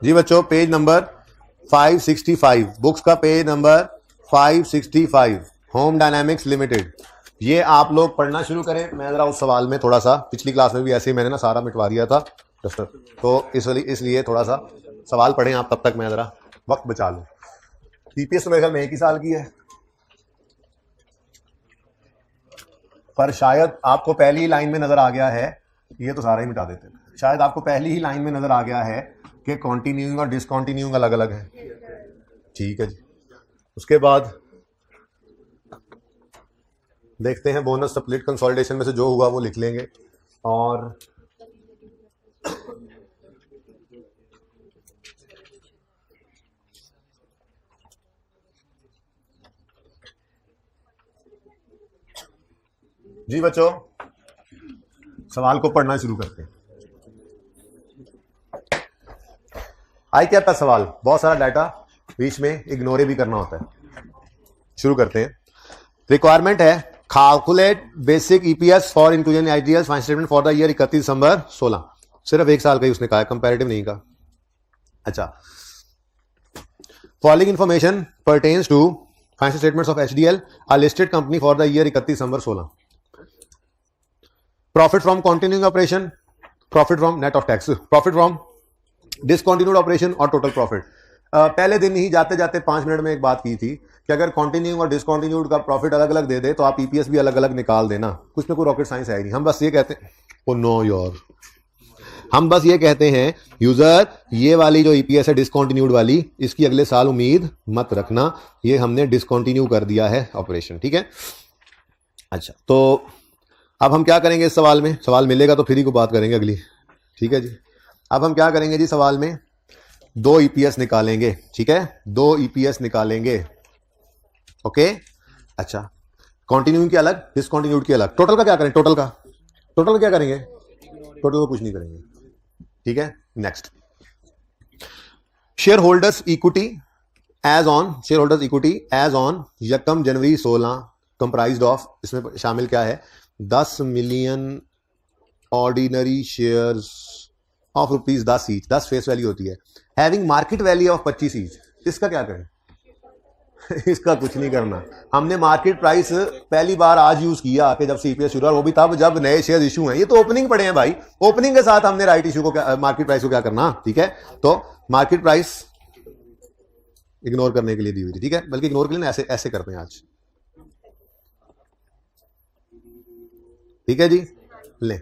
Speaker 1: जी बच्चों, पेज नंबर 565, बुक्स का page number 565, home dynamics limited. ये आप लोग पढ़ना शुरू करें। मैं जरा उस सवाल में थोड़ा सा, पिछली क्लास में भी ऐसे ही मैंने ना सारा मिटवा दिया था डस्टर, तो इसलिए थोड़ा सा सवाल पढ़ें आप, तब तक मैं जरा वक्त बचा लूं। टीपीएस तो मेरे ख्याल में 1 ही साल की है, पर शायद आपको पहली ही लाइन में नजर आ गया है, ये तो सारा ही मिटा देते हैं, शायद आपको पहली ही लाइन में नजर आ गया है कि कॉन्टिन्यूइंग और डिसकॉन्टिन्यूइंग अलग अलग है, ठीक है जी। उसके बाद देखते हैं बोनस स्प्लिट कंसोलिडेशन में से जो हुआ वो लिख लेंगे। और जी बच्चों, सवाल को पढ़ना शुरू करते हैं। आई क्या था सवाल, बहुत सारा डाटा बीच में इग्नोर भी करना होता है। शुरू करते हैं। रिक्वायरमेंट है calculate basic EPS for inclusion ideals financial statement for the year 31 December 16। सिर्फ 1 साल का ही उसने कहा है, कंपैरेटिव नहीं कहा। अच्छा, following information pertains to financial statements of HDL, a listed company for the year 31 December 16। Profit from continuing operation, profit from net of tax, profit from discontinued operation और टोटल प्रॉफिट। पहले दिन ही जाते जाते 5 minute में एक बात की थी कि अगर कंटिन्यूइंग और डिसकंटिन्यूड का प्रॉफिट अलग अलग दे दे तो आप ईपीएस भी अलग अलग निकाल देना। कुछ में कोई रॉकेट साइंस है नहीं, हम बस ये कहते हैं ओ नो योर, हम बस ये कहते हैं यूजर ये वाली जो ईपीएस है डिसकंटिन्यूड वाली, इसकी अगले साल उम्मीद मत रखना, ये हमने डिसकंटिन्यू कर दिया है ऑपरेशन, ठीक है। अच्छा, तो अब हम क्या करेंगे इस सवाल में, सवाल मिलेगा तो फिर ही को बात करेंगे अगली, ठीक है जी। अब हम क्या करेंगे जी, सवाल में 2 ईपीएस निकालेंगे, ठीक है, 2 ईपीएस निकालेंगे, ओके। अच्छा, कंटिन्यूइंग की अलग, डिसकंटिन्यूड की अलग। टोटल का क्या करें, टोटल का क्या करेंगे, टोटल को कुछ नहीं करेंगे, ठीक है। Next, shareholders equity as on, shareholders equity as on 1 January 16 comprised of, इसमें शामिल क्या है, 10 million ordinary shares of ₹10 each, 10 face value होती है, having market value of 25 each. इसका क्या करें इसका कुछ नहीं करना, हमने मार्केट प्राइस पहली बार आज यूज किया कि जब सीपीएस शुरू हुआ, वो भी तब जब नए शेयर इशू हैं। ये तो ओपनिंग पड़े हैं भाई, ओपनिंग के साथ हमने राइट इशू को, मार्केट प्राइस को क्या करना, ठीक है। तो मार्केट प्राइस इग्नोर करने के लिए दी हुई थी, ठीक है, बल्कि इग्नोर के लिए ऐसे ऐसे करते हैं आज, ठीक है जी, ले,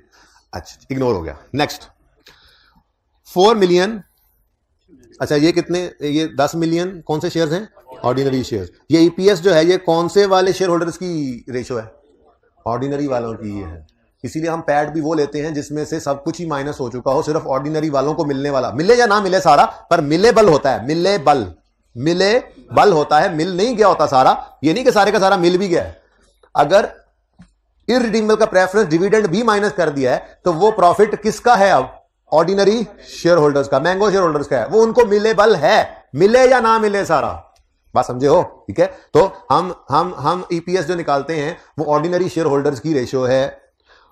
Speaker 1: अच्छा इग्नोर हो गया। नेक्स्ट, 4 मिलियन, अच्छा ये कितने, ये 10 मिलियन कौन से शेयर्स हैं, ऑर्डिनरी शेयर्स। ये ईपीएस जो है ये कौन से वाले शेयर होल्डर्स की रेशो है, ऑर्डिनरी वालों की ये है, इसीलिए हम पैड भी वो लेते हैं जिसमें से सब कुछ ही माइनस हो चुका हो, सिर्फ ऑर्डिनरी वालों को मिलने वाला, मिले या ना मिले सारा, पर मिलेबल होता है, मिलेबल होता है, मिल नहीं गया होता सारा, ये नहीं कि सारे का सारा मिल भी गया है। अगर इररिडीमेबल का प्रेफरेंस डिविडेंड भी माइनस कर दिया है तो वो प्रॉफिट किसका है, अब ऑर्डिनरी शेयर होल्डर्स का, मैंगो शेयर होल्डर्स का है, वो उनको मिलेबल है, मिले या ना मिले सारा, बात समझे हो, ठीक है। तो हम ईपीएस जो निकालते हैं वो ऑर्डिनरी शेयर होल्डर्स की रेशियो है,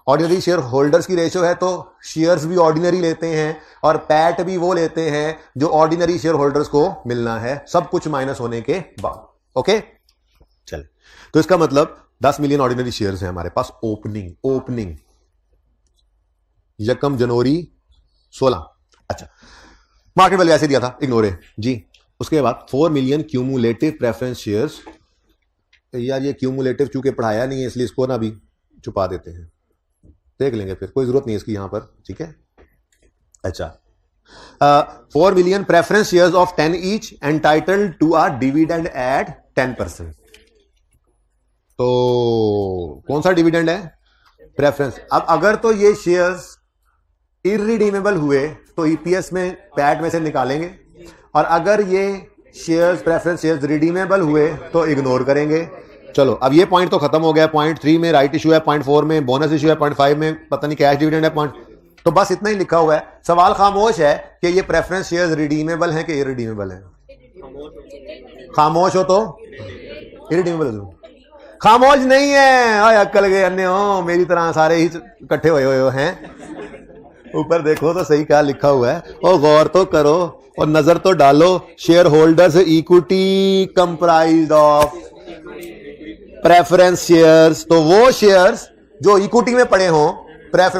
Speaker 1: ऑर्डिनरी शेयर होल्डर्स की रेशियो है, तो शेयर्स भी ऑर्डिनरी लेते हैं और पैट भी वो लेते हैं जो ऑर्डिनरी शेयर होल्डर्स को मिलना है, सब कुछ माइनस होने के बाद, ओके। चल, तो इसका मतलब 10 मिलियन ऑर्डिनरी शेयर्स हैं हमारे पास, ओपनिंग 1 जनवरी 16। अच्छा, मार्केट वैल्यू ऐसे दिया था, इग्नोर है जी। उसके बाद 4 मिलियन क्यूमुलेटिव प्रेफरेंस शेयर्स, यार ये क्यूमुलेटिव चूंकि पढ़ाया नहीं है इसलिए इसको ना अभी छुपा देते हैं, देख लेंगे फिर, कोई जरूरत नहीं है इसकी यहां पर, ठीक है। अच्छा, 4 million preference shares of 10 each entitled to a dividend at 10%। तो कौन सा डिविडेंड है, प्रेफरेंस। अब अगर तो ये शेयर्स इररिडीमेबल हुए तो ईपीएस में, पैट में से निकालेंगे, और अगर ये शेयर्स प्रेफरेंस शेयर्स रिडीमेबल हुए तो इग्नोर करेंगे। चलो, अब ये पॉइंट तो खत्म हो गया, पॉइंट 3 में राइट इशू है, पॉइंट 4 में बोनस इशू है, पॉइंट 5 में पता नहीं कैश डिविडेंड है, पॉइंट, तो बस इतना ही लिखा हुआ है। सवाल खामोश है कि ये प्रेफरेंस शेयर्स रिडीमेबल हैं कि इररिडीमेबल हैं। खामोश हो तो इररिडीमेबल हो, खामोश नहीं है, अक्कल गए अन्य हो, मेरी तरह सारे ही इकट्ठे हुए हैं। ऊपर देखो तो सही क्या लिखा हुआ है, और गौर तो करो और नजर तो डालो। Share holders equity comprised of preference shares, तो वो शेयर्स जो इक्विटी में पड़े हों,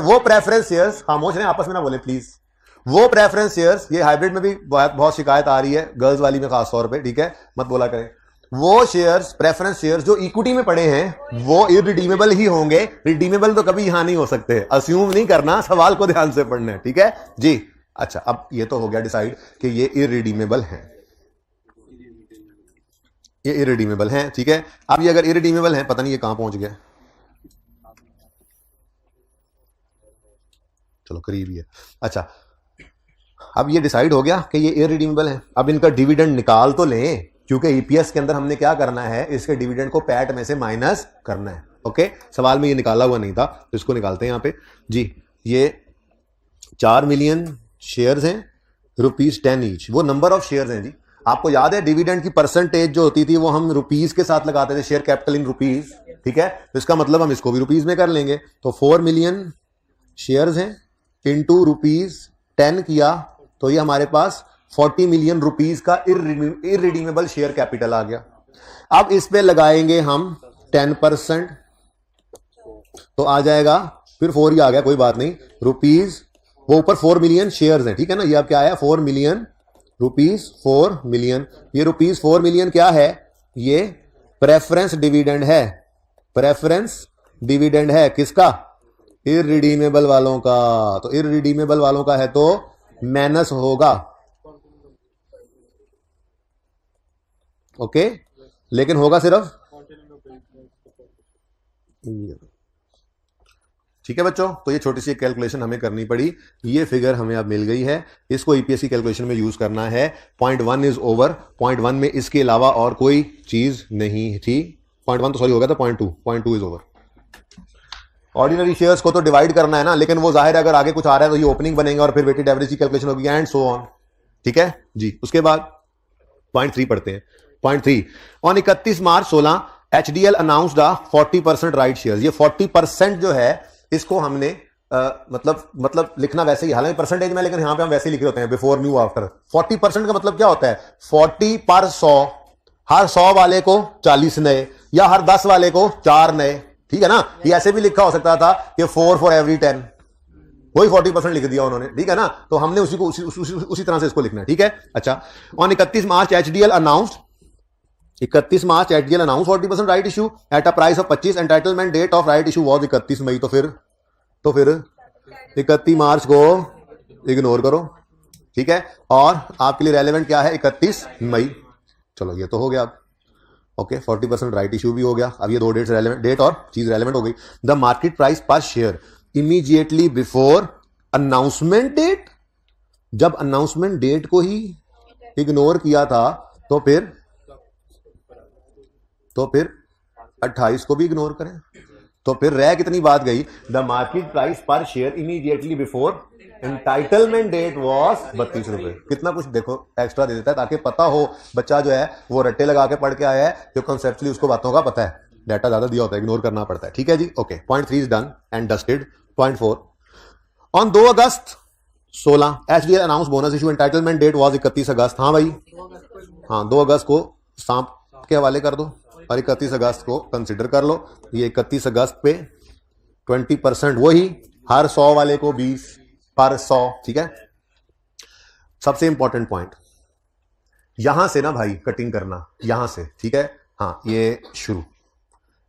Speaker 1: वो प्रेफरेंस शेयर्स, खामोश रहें, आपस में ना बोले प्लीज, वो प्रेफरेंस शेयर्स, ये हाइब्रिड में भी बहुत शिकायत आ रही है, गर्ल्स वाली में खास तौर पे, ठीक है, मत बोला करें। वो शेयर्स, प्रेफरेंस शेयर्स जो इक्विटी में पड़े हैं वो इररिडीमेबल ही होंगे, रिडीमेबल तो कभी यहां नहीं हो सकते, अज्यूम नहीं करना, सवाल को ध्यान से पढ़ना है, ठीक है जी। अच्छा, अब ये तो हो गया डिसाइड कि ये इररिडीमेबल हैं, ये इररिडीमेबल हैं, ठीक है। अब ये अगर इररिडीमेबल हैं, पता नहीं ये कहां पहुंच गया, चलो करीब ही है। अच्छा, अब ये डिसाइड हो गया कि ये इररिडीमेबल हैं, अब इनका डिविडेंड निकाल तो लें, क्योंकि ईपीएस के अंदर हमने क्या करना है, इसके डिविडेंड को पैट में से माइनस करना है, ओके। सवाल में ये निकाला हुआ नहीं था तो इसको निकालते हैं यहां पे जी। ये 4 मिलियन शेयर्स हैं, ₹10 ईच, वो नंबर ऑफ शेयर्स हैं जी। आपको याद है डिविडेंड की परसेंटेज जो होती थी वो हम रुपीस के साथ लगाते थे, शेयर कैपिटल इन रुपीस, ठीक है। तो इसका मतलब हम इसको भी रुपीस में कर लेंगे, तो 4 मिलियन शेयर्स हैं इनटू ₹10 किया तो ये हमारे पास 40 मिलियन रुपीस का इररिडीमेबल शेयर कैपिटल आ गया। अब इस पे लगाएंगे हम 10%, तो आ जाएगा, फिर 4 ही आ गया, कोई बात नहीं, रुपीज, वो ऊपर 4 मिलियन शेयर्स हैं, ठीक है ना, ये अब क्या आया 4 मिलियन रुपीज, 4 मिलियन, ये रुपीज 4 मिलियन क्या है, ये प्रेफरेंस डिविडेंड है, प्रेफरेंस डिविडेंड है, किसका, इररिडीमेबल वालों का, तो इररिडीमेबल वालों का है तो माइनस होगा, ओके, लेकिन होगा सिर्फ, ठीक है बच्चों। तो ये छोटी सी कैलकुलेशन हमें करनी पड़ी, ये फिगर हमें अब मिल गई है, इसको ईपीएस की कैलकुलेशन में यूज करना है। 0.1 इज ओवर, 0.1 में इसके अलावा और कोई चीज नहीं थी, 0.1 तो सॉरी हो गया था, 0.2 इज ओवर। ऑर्डिनरी शेयर्स को तो डिवाइड करना है ना, लेकिन वो जाहिर है अगर आगे कुछ आ रहा है तो ये ओपनिंग बनेगा और फिर वेटेड एवरेज की कैलकुलेशन होगी एंड सो ऑन, ठीक है जी। उसके बाद 0.3 पढ़ते हैं। 0.3 on 31 March 16 HDL announced 40% right shares. ये 40% जो है इसको हमने मतलब लिखना वैसे ही, हालांकि परसेंटेज में, लेकिन यहां पे हम वैसे ही लिख रहे होते हैं, बिफोर न्यू आफ्टर। 40% का मतलब क्या होता है, 40 पर 100, हर 100 वाले को 40 नए, या हर 10 वाले को 4 नए, ठीक है ना। ये ऐसे भी लिखा हो सकता था कि 4 फॉर एवरी 10, वही 40% लिख दिया उन्होंने, ठीक है ना। तो हमने उसी को उसी तरह से इसको लिखना है, ठीक है। अच्छा, on 31 March HDL announced 31 March HDL announce 40% right issue at a price of 25, entitlement date of right issue was 31 May. तो फिर 31 मार्च को इग्नोर करो, ठीक है। और आपके लिए रेलेवेंट क्या है, 31 मई। चलो ये तो हो गया अब, ओके। 40% राइट इशू भी हो गया। अब ये दो डेट्स रेलेवेंट, डेट और चीज रेलेवेंट हो गई। The market price per share immediately before announcement date, जब अनाउंसमेंट डेट को ही इग्नोर किया था तो फिर 28 को भी इग्नोर करें, तो फिर रह कितनी बात गई, the market price per share immediately before entitlement date was 32 रुपए। कितना कुछ देखो एक्स्ट्रा दे देता है ताकि पता हो बच्चा जो है वो रट्टे लगा के पढ़ के आया है, जो कॉन्सेप्चुअली उसको बातों का पता है, डाटा ज्यादा दिया होता है, इग्नोर करना पड़ता है, ठीक है जी, okay. 0.3 is done and dusted. 0.4 on 2 August 16 HDL announce bonus issue, entitlement date was 31 August. हाँ भाई, हाँ 2 अगस्त को सांप के हवाले कर दो और 31 अगस्त को कंसिडर कर लो। ये 31 अगस्त पे 20% वही, हर 100 वाले को 20 पर 100, ठीक है। सबसे इंपॉर्टेंट पॉइंट यहां से ना भाई कटिंग करना, यहां से, ठीक है। हाँ ये शुरू,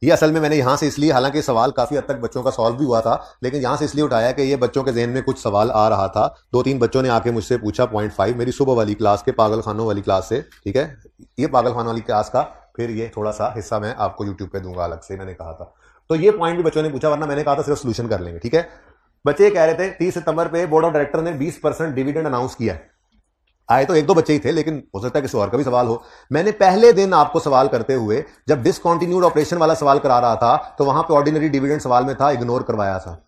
Speaker 1: ये असल में मैंने यहां से इसलिए, हालांकि सवाल काफी हद तक बच्चों का सॉल्व भी हुआ था, लेकिन यहां से इसलिए उठाया कि ये बच्चों के जहन में कुछ सवाल आ रहा था। 2-3 बच्चों ने आके मुझसे पूछा 0.5 मेरी सुबह वाली क्लास के, पागल खानों वाली क्लास से, ठीक है। ये पागल खानों वाली क्लास का फिर ये थोड़ा सा हिस्सा मैं आपको यूट्यूब पे दूंगा अलग से, मैंने कहा था। तो ये पॉइंट भी बच्चों ने पूछा, वरना मैंने कहा था सिर्फ सोल्यूशन कर लेंगे, ठीक है। बच्चे कह रहे थे 30 सितंबर पे बोर्ड ऑफ डायरेक्टर ने 20% डिविडेंड अनाउंस किया है। आए तो 1-2 बच्चे ही थे, लेकिन हो सकता है किसी और का भी सवाल हो। मैंने पहले दिन आपको सवाल करते हुए जब डिसकंटिन्यूड ऑपरेशन वाला सवाल करा रहा था तो वहां पे ऑर्डिनरी डिविडेंड सवाल में था, इग्नोर करवाया था।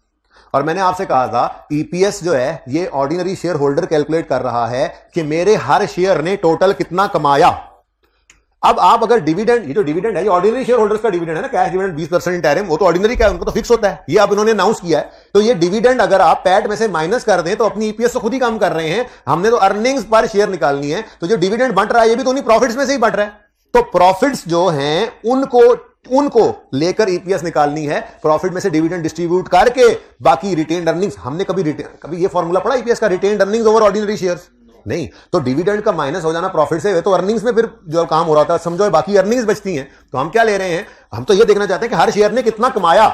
Speaker 1: और मैंने आपसे कहा था ईपीएस जो है ये ऑर्डिनरी शेयर होल्डर कैलकुलेट कर रहा है कि मेरे हर शेयर ने टोटल कितना कमाया। अब आप अगर डिविडेंड, ये जो डिविडेंड है ये ऑर्डिनरी शेयर होल्डर्स का डिविडेंड है ना, कैश डिविडेंड 20% इंटरिम, वो तो ऑर्डिनरी का है, उनको तो फिक्स होता है, ये अब इन्होंने अनाउंस किया है। तो ये डिविडेंड अगर आप पैट में से माइनस कर दें तो अपनी ईपीएस तो खुद ही कम कर रहे हैं, हमने तो अर्निंग्स पर शेयर निकालनी है। तो जो डिविडेंड बंट रहा है ये भी तो उन्हीं प्रॉफिट्स में से ही बंट रहा है। तो प्रॉफिट्स जो हैं उनको लेकर ईपीएस निकालनी है, प्रॉफिट में से डिविडेंड डिस्ट्रीब्यूट करके बाकी रिटेन्ड अर्निंग्स। हमने कभी ये फॉर्मूला पढ़ा ईपीएस का, retained earnings over ordinary shares? नहीं। तो डिविडेंड का माइनस हो जाना प्रॉफिट से, तो अर्निंग्स में फिर जो काम हो रहा था समझो बाकी अर्निंग्स बचती हैं। तो हम क्या ले रहे हैं, हम तो ये देखना चाहते हैं कि हर शेयर ने कितना कमाया,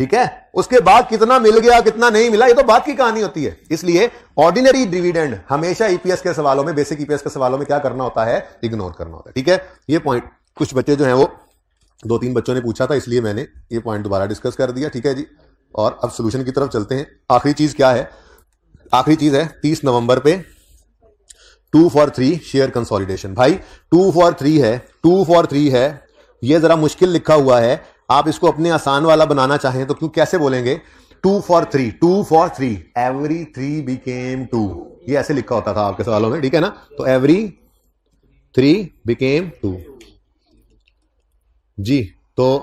Speaker 1: ठीक है। उसके बाद कितना मिल गया कितना नहीं मिला ये तो बात की कहानी होती है। इसलिए ऑर्डिनरी डिविडेंड हमेशा ईपीएस के सवालों में, बेसिक ईपीएस के सवालों में क्या करना होता है, इग्नोर करना होता है, ठीक है। ये पॉइंट कुछ बच्चे जो हैं वो 2-3 बच्चों ने पूछा था, इसलिए मैंने ये पॉइंट दोबारा डिस्कस कर दिया, ठीक है जी। और अब सोल्यूशन की तरफ चलते हैं। आखिरी चीज क्या है, आखिरी चीज है 30 नवंबर पे 2 for 3 शेयर कंसोलिडेशन। भाई 2 for 3 है, 2 for 3 है, ये जरा मुश्किल लिखा हुआ है। आप इसको अपने आसान वाला बनाना चाहें तो क्यों, कैसे बोलेंगे, 2 for 3, 2 for 3, एवरी 3 became 2, ये ऐसे लिखा होता था आपके सवालों में, ठीक है ना। तो एवरी 3 became 2 जी। तो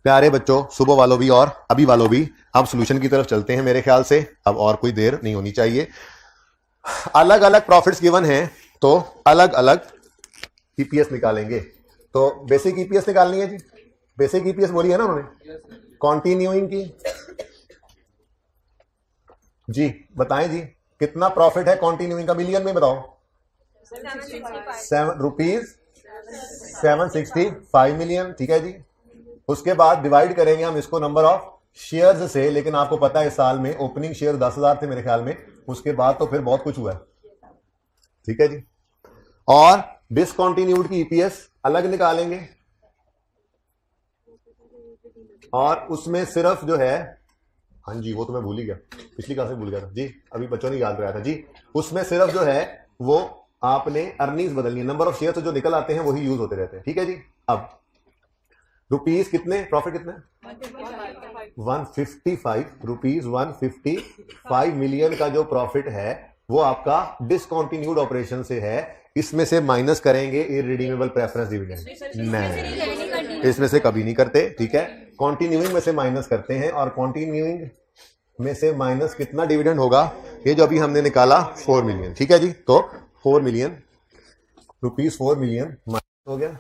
Speaker 1: प्यारे बच्चों, सुबह वालों भी और अभी वालों भी, अब सॉल्यूशन की तरफ चलते हैं मेरे ख्याल से। अब और कोई देर नहीं होनी चाहिए। अलग अलग प्रॉफिट्स गिवन हैं तो अलग अलग ईपीएस निकालेंगे। तो बेसिक ईपीएस निकालनी है जी, बेसिक ईपीएस बोली है ना उन्होंने, कॉन्टिन्यूइंग की जी। बताएं जी कितना प्रॉफिट है कॉन्टिन्यूइंग का, मिलियन में बताओ। ₹765 मिलियन, ठीक है जी। उसके बाद डिवाइड करेंगे हम इसको नंबर ऑफ शेयर्स से, लेकिन आपको पता है इस साल में ओपनिंग शेयर 10,000 थे मेरे ख्याल में, उसके बाद तो फिर बहुत कुछ हुआ है, ठीक है जी। और डिसकंटिन्यूड की ईपीएस अलग निकालेंगे और उसमें सिर्फ जो है, हाँ जी वो तो मैं भूल ही गया, पिछली क्लास में भूल गया था जी, अभी बच्चों ने याद कराया था जी। उसमें सिर्फ जो है वो आपने अर्निंग्स बदलनी है, नंबर ऑफ शेयर जो निकल आते हैं वही यूज होते रहते हैं, ठीक है जी। अब रुपीस कितने, प्रॉफिट कितने, 155 मिलियन का जो प्रॉफिट है वो आपका डिसकंटिन्यूड ऑपरेशन से है। इसमें से माइनस करेंगे इररिडीमेबल प्रेफरेंस डिविडेंड, नहीं इसमें से कभी नहीं करते, ठीक है। कॉन्टिन्यूइंग में से माइनस करते हैं और कॉन्टिन्यूइंग में से माइनस कितना डिविडेंड होगा, ये जो अभी हमने निकाला 4 मिलियन, ठीक है जी। तो 4 मिलियन रुपीस 4 मिलियन माइनस हो गया,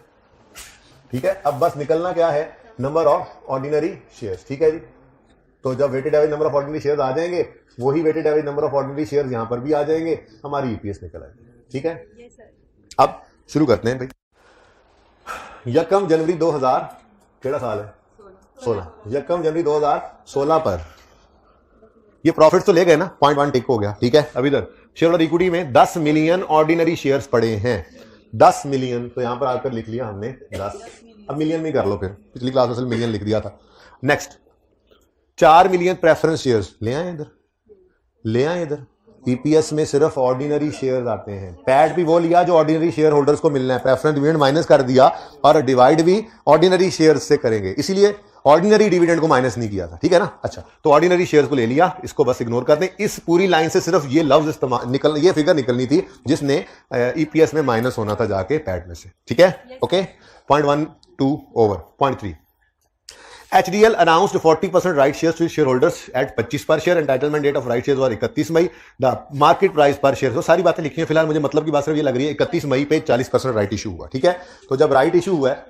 Speaker 1: ठीक है। अब बस निकलना क्या है, नंबर ऑफ ऑर्डिनरी शेयर्स, ठीक है जी। तो जब weighted average number of ordinary shares आ जाएंगे, वही weighted average number of ordinary shares यहां पर भी आ जाएंगे, हमारी ईपीएस निकल आएगी, ठीक है। अब शुरू करते हैं भाई। यकम जनवरी 2000 केड़ा साल है, 16, यकम जनवरी 2016 पर ये प्रॉफिट तो ले गए ना, 0.1 टिक हो गया, ठीक है। अभी तक शेयर होल्डर इक्विटी में 10 मिलियन ऑर्डिनरी शेयर्स पड़े हैं, 10 मिलियन, तो यहां पर आकर लिख लिया हमने 10, अब मिलियन में कर लो, फिर पिछली क्लास में मिलियन लिख दिया था। नेक्स्ट 4 मिलियन प्रेफरेंस शेयर्स ले आए इधर, ले आए इधर। ईपीएस में सिर्फ ऑर्डिनरी शेयर्स आते हैं, पैट भी वो लिया जो ऑर्डिनरी शेयर होल्डर्स को मिलना है, प्रेफरेंस डिविडेंड माइनस कर दिया और डिवाइड भी ऑर्डिनरी शेयर्स से करेंगे, इसीलिए ऑर्डिनरी डिविडेंड को माइनस नहीं किया था, ठीक है ना। अच्छा, तो ऑर्डिनरी शेयर्स को ले लिया, इसको बस इग्नोर कर दें। इस पूरी लाइन से सिर्फ ये लफ्ज इस्तेमाल निकल, ये फिगर निकलनी थी जिसने ईपीएस में माइनस होना था जाके पैट में से, ठीक है। Okay, 0.12 over 0.3। HDL announced 40% right shares to shareholders at 25 per share. Entitlement date of right shares was 31 May. The market price per share, तो सारी बातें लिखी हैं, फिलहाल मुझे मतलब की बात सिर्फ ये लग रही है 31 मई पे 40% राइट इशू हुआ, ठीक है। तो जब राइट इशू हुआ है,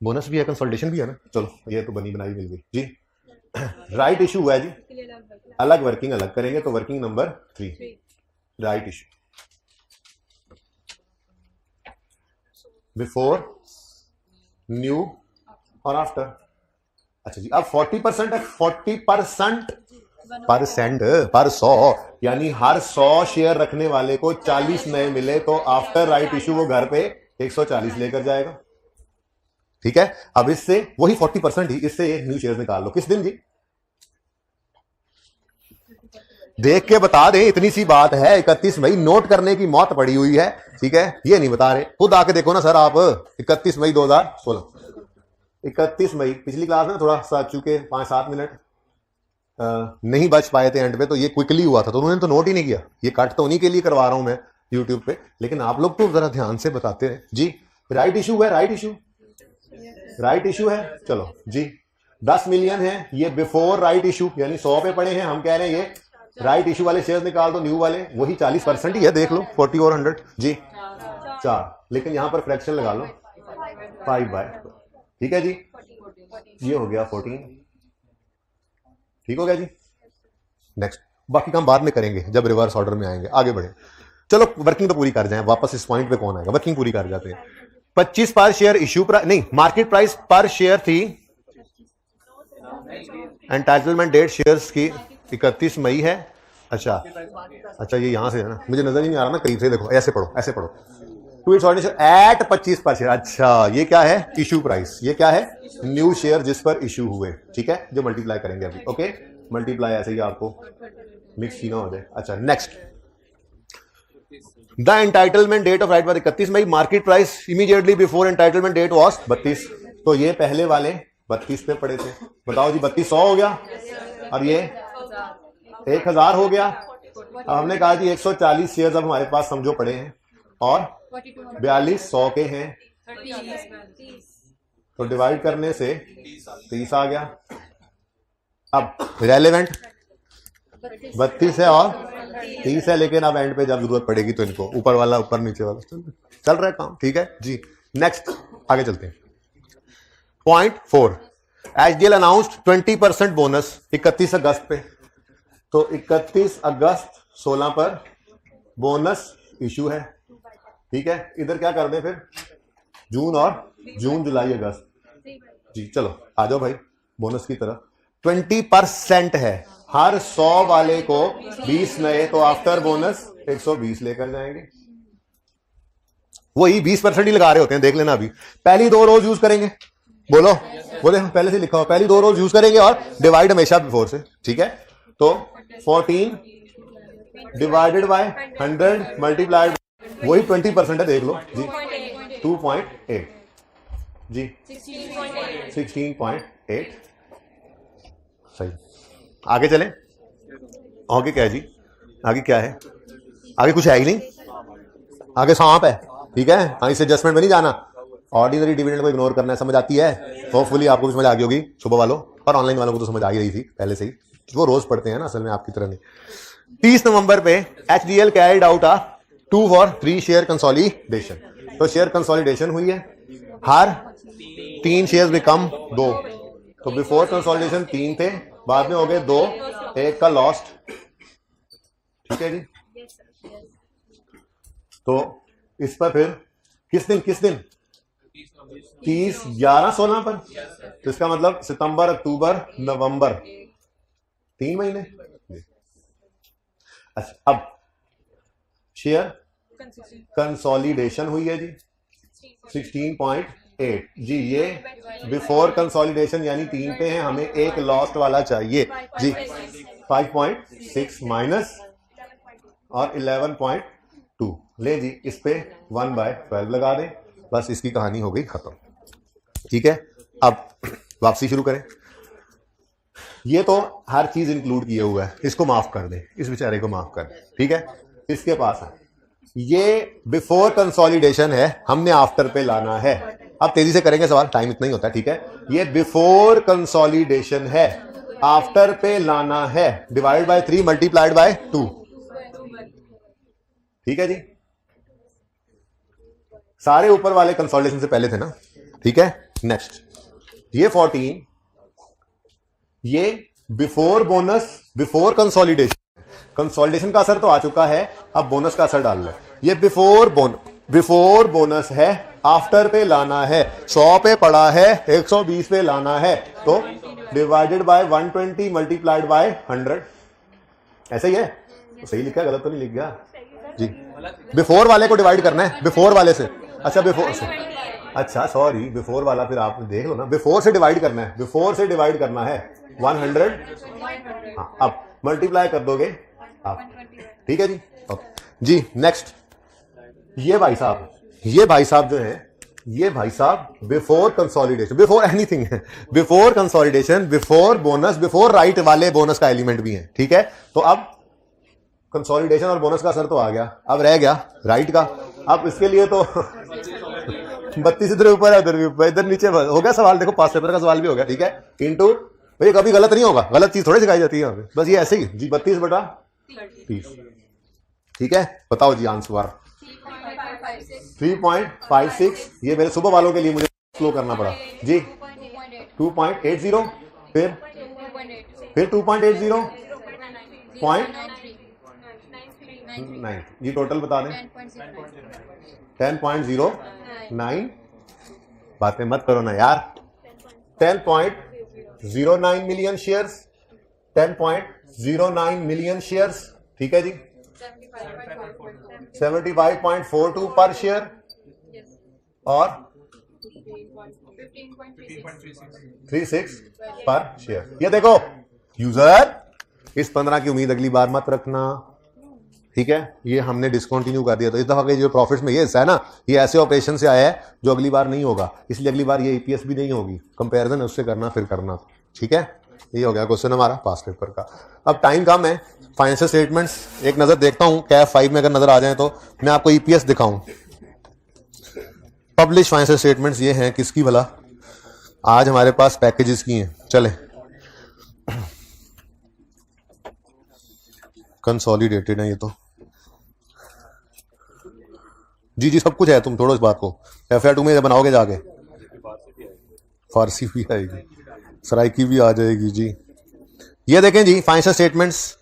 Speaker 1: बोनस भी है, कंसल्टेशन भी है ना, चलो ये तो बनी बनाई मिल गई जी। राइट इशू हुआ है जी, अलग वर्किंग अलग करेंगे, तो working number 3 right issue before, new और आफ्टर। अच्छा जी, अब 40% है, 40% पर 100, यानी हर 100 शेयर रखने वाले को 40 नए मिले, तो आफ्टर राइट इशू वो घर पे 140 लेकर जाएगा, ठीक है। अब इससे वही 40% ही, इससे न्यू शेयर निकाल लो। किस दिन जी, देख के बता दें, इतनी सी बात है, 31 मई, नोट करने की मौत पड़ी हुई है, ठीक है। ये नहीं बता रहे, खुद आके देखो ना सर आप, 31 मई 2016, 31 मई, पिछली क्लास में थोड़ा सा चूंकि 5-7 मिनट नहीं बच पाए थे एंड पे, तो ये क्विकली हुआ था, तो उन्होंने तो नोट ही नहीं किया। ये कट तो उन्हीं के लिए करवा रहा हूं मैं यूट्यूब पे, लेकिन आप लोग तो जरा ध्यान से बताते हैं जी। राइट इशू है, राइट इशू, राइट इशू है, चलो जी। 10 मिलियन है, ये बिफोर राइट इशू, यानी 100 पे पड़े हैं, हम कह रहे हैं ये राइट इशू वाले शेयर निकाल दो, न्यू वाले, वही 40% ही है, देख लो 40 और 100 जी, 4, लेकिन यहां पर फ्रैक्शन लगा लो 5/, ठीक है जी। ये हो गया 14, ठीक हो गया जी। नेक्स्ट, बाकी काम बाद में करेंगे जब रिवर्स ऑर्डर में आएंगे, आगे बढ़े। चलो वर्किंग तो पूरी कर जाएं, वापस इस पॉइंट पे कौन आएगा, वर्किंग पूरी कर जाते हैं। 25 पर शेयर इश्यू प्राइस, नहीं, मार्केट प्राइस पर शेयर थी, एंटाइटलमेंट डेट शेयर्स की 31 मई है। अच्छा अच्छा, ये यहां से है ना, मुझे नजर ही नहीं आ रहा ना, करीब से देखो, ऐसे पढ़ो, ऐसे पढ़ो, टू इट्स ऑर्डिनरी एट 25 पर शेयर। अच्छा, ये क्या है, इशू प्राइस, ये क्या है, न्यू शेयर जिस पर इशू हुए, ठीक है, जो मल्टीप्लाई करेंगे अभी। ओके, मल्टीप्लाई ऐसे ही आपको मिक्स ही ना हो जाए। अच्छा, next, the entitlement date of right was 31 May, market price immediately before entitlement date was 32, तो ये पहले वाले 32 पे पड़े थे। बताओ जी, 3200 हो गया और ये 1000 हो गया। अब हमने कहा जी 140 शेयर अब हमारे पास समझो पड़े हैं और 42 100 के हैं, तो डिवाइड करने से 30 आ गया। अब रेलेवेंट 32 है और 30 है, लेकिन अब एंड पे जब जरूरत पड़ेगी तो इनको ऊपर वाला ऊपर नीचे वाला चल रहा है काम, ठीक है जी। नेक्स्ट आगे चलते हैं। पॉइंट 4, एचडीएल अनाउंस्ड 20% बोनस 31 अगस्त पे। तो 31 अगस्त 16 पर बोनस इशू है, ठीक है। इधर क्या कर दें फिर, जून और जून जुलाई अगस्त जी। चलो आ जाओ भाई बोनस की तरफ। 20% है, हर 100 वाले को 20 नए, तो आफ्टर बोनस 120 लेकर जाएंगे। वही 20% ही लगा रहे होते हैं, देख लेना। अभी पहली 2 रोज यूज करेंगे, बोलो बोले, पहले से लिखा हो, पहली 2 रोज यूज करेंगे और डिवाइड हमेशा बिफोर से, ठीक है। तो 14 डिवाइडेड बाय 100 मल्टीप्लाइड, वही 20% है, देख लो जी। 2.8 जी, 16.8 सही। आगे चले, आगे क्या है जी, आगे क्या है, आगे कुछ है ही नहीं, आगे सांप है, ठीक है। हाँ, इस एडजस्टमेंट में नहीं जाना, ऑर्डिनरी डिविडेंड को इग्नोर करना है, समझ आती है। होपफुली आपको भी समझ आ गई होगी, सुबह वालों और ऑनलाइन वालों को तो समझ आ ही रही थी पहले से ही, वो रोज पढ़ते हैं ना असल में, आपकी तरह नहीं। 30 नवंबर पे HDL carried out a 2 for 3 share consolidation. तो शेयर कंसोलिडेशन हुई है, हर 3 शेयर बिकम 2। तो बिफोर कंसोलिडेशन 3 थे, बाद में हो गए 2, एक का लॉस्ट, ठीक है जी। तो इस पर फिर किस दिन 30, 11, 16 पर, तो इसका मतलब सितंबर, अक्टूबर, नवंबर, 3 महीने। अच्छा, अब शेयर कंसोलिडेशन हुई है जी 16.8 जी। ये बिफोर कंसोलिडेशन यानी 3 पे हैं, हमें एक लॉस्ट वाला चाहिए जी। 5.6 माइनस और 11.2 ले जी, इस पे 1/12 लगा दें, बस इसकी कहानी हो गई खत्म, ठीक है। अब वापसी शुरू करें। ये तो हर चीज इंक्लूड किए हुआ है, इसको माफ कर दें, इस बेचारे को माफ कर दें, ठीक है। इसके पास है, ये बिफोर कंसोलिडेशन है, हमने आफ्टर पे लाना है। अब तेजी से करेंगे सवाल, टाइम इतना ही होता है, ठीक है। ये बिफोर कंसोलिडेशन है, आफ्टर पे लाना है, डिवाइड बाय 3 मल्टीप्लाइड बाय 2, ठीक है जी। सारे ऊपर वाले कंसोलिडेशन से पहले थे ना, ठीक है। नेक्स्ट, ये 14, ये before bonus, before consolidation, consolidation का असर तो आ चुका है, अब बोनस का असर डाल लो। ये बिफोर बोनस है, आफ्टर पे लाना है, 100 पे पड़ा है, 120 पे लाना है, तो डिवाइडेड बाय 120 मल्टीप्लाइड बाय 100, ऐसा ही है। तो सही लिखा है, गलत तो नहीं लिख गया जी। बिफोर वाले को डिवाइड करना है, बिफोर वाले से, अच्छा बिफोर, अच्छा सॉरी, बिफोर वाला फिर आप देख लो ना, बिफोर से डिवाइड करना है, बिफोर से डिवाइड करना है 100, हाँ, अब मल्टीप्लाई कर दोगे आप, ठीक है जी। जी नेक्स्ट, ये भाई साहब जो है, ये भाई साहब बिफोर कंसोलिडेशन, बिफोर एनीथिंग है, before consolidation, before bonus, before right वाले बोनस का एलिमेंट भी है, ठीक है। तो अब कंसोलिडेशन और बोनस का असर तो आ गया, अब रह गया राइट का। अब इसके लिए तो 32 इधर ऊपर है, उधर भी ऊपर, इधर नीचे हो गया सवाल, देखो पास पेपर का सवाल भी हो गया, ठीक है। इनटू, भाई कभी गलत नहीं होगा, गलत चीज थोड़ी सिखाई जाती है यहाँ पे, बस ये ऐसे ही जी, 32/30, ठीक है। बताओ जी आंसर 3.56। ये मेरे सुबह वालों के लिए मुझे स्लो करना पड़ा जी। 2.80, फिर 2.80 9, ये टोटल बता दें, 10.09, बातें मत करो ना यार, 10.09 मिलियन शेयर्स, 10.09 मिलियन शेयर्स, ठीक है जी। 75.42 पर शेयर और 15.36 पर शेयर। ये देखो यूजर, इस 15 की उम्मीद अगली बार मत रखना, ठीक है। ये हमने डिसकंटिन्यू कर दिया, तो इस दफा के जो प्रॉफिट्स में ये हिस्सा है ना, ये ऐसे ऑपरेशन से आया है जो अगली बार नहीं होगा, इसलिए अगली बार ये ईपीएस भी नहीं होगी, कंपैरिजन उससे करना, फिर करना, ठीक है। ये हो गया क्वेश्चन हमारा पास पेपर का। अब टाइम कम है, फाइनेंशियल स्टेटमेंट्स एक नजर देखता हूं, कैफ 5 में अगर नजर आ जाए तो मैं आपको ईपीएस दिखाऊं। पब्लिश फाइनेंशियल स्टेटमेंट्स ये हैं किसकी भला, आज हमारे पास पैकेजेस की हैं, चलें कंसोलिडेटेड है ये तो जी जी, सब कुछ है। तुम छोड़ो इस बात को, FR2 में बनाओगे जाके, फारसी भी आएगी, सराइकी भी आ जाएगी जी। ये देखें जी फाइनेंशियल स्टेटमेंट्स,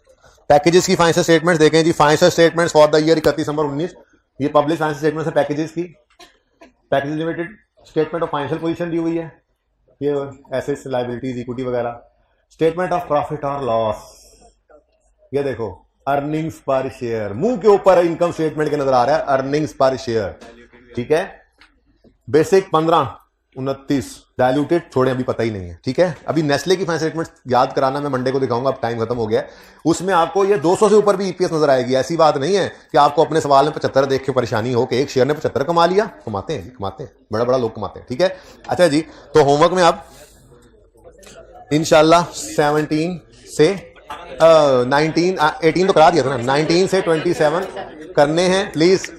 Speaker 1: पैकेजेस की फाइनेंशियल स्टेटमेंट्स देखें जी। Financial statements for the year 31 December 19, ये पब्लिश फाइनेंशियल स्टेटमेंट है पैकेजेस की। Packages Limited statement of financial position दी हुई है, ये एसेट्स, लायबिलिटीज, इक्विटी वगैरह। स्टेटमेंट ऑफ प्रॉफिट और लॉस, ये देखो अर्निंग्स पर शेयर, मुंह के ऊपर इनकम स्टेटमेंट के नजर आ रहा है अर्निंग्स पर शेयर, ठीक है। बेसिक 15, 29, डायल्यूटेड छोड़े अभी पता ही नहीं है, ठीक है। अभी नेस्ले की फाइनेंशियल स्टेटमेंट याद कराना, मैं मंडे को दिखाऊंगा, अब टाइम खत्म हो गया है। उसमें आपको ये 200 से ऊपर भी ईपीएस नजर आएगी। ऐसी बात नहीं है कि आपको अपने सवाल में 75 देख के परेशानी हो कि एक शेयर ने 75 कमा लिया। कमाते हैं, कमाते हैं, बड़ा बड़ा लोग कमाते हैं, ठीक है। अच्छा जी, तो होमवर्क में आप इंशाल्लाह 17 से 18 तो करा दिया था ना, 19 से 27 करने हैं। प्लीज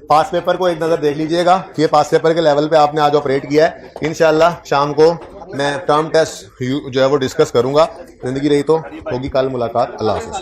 Speaker 1: पास पेपर को एक नजर देख लीजिएगा कि ये पास पेपर के लेवल पे आपने आज ऑपरेट किया है। इंशाल्लाह शाम को मैं टर्म टेस्ट जो है वो डिस्कस करूंगा। जिंदगी रही तो होगी कल मुलाकात। अल्लाह हाफिज़।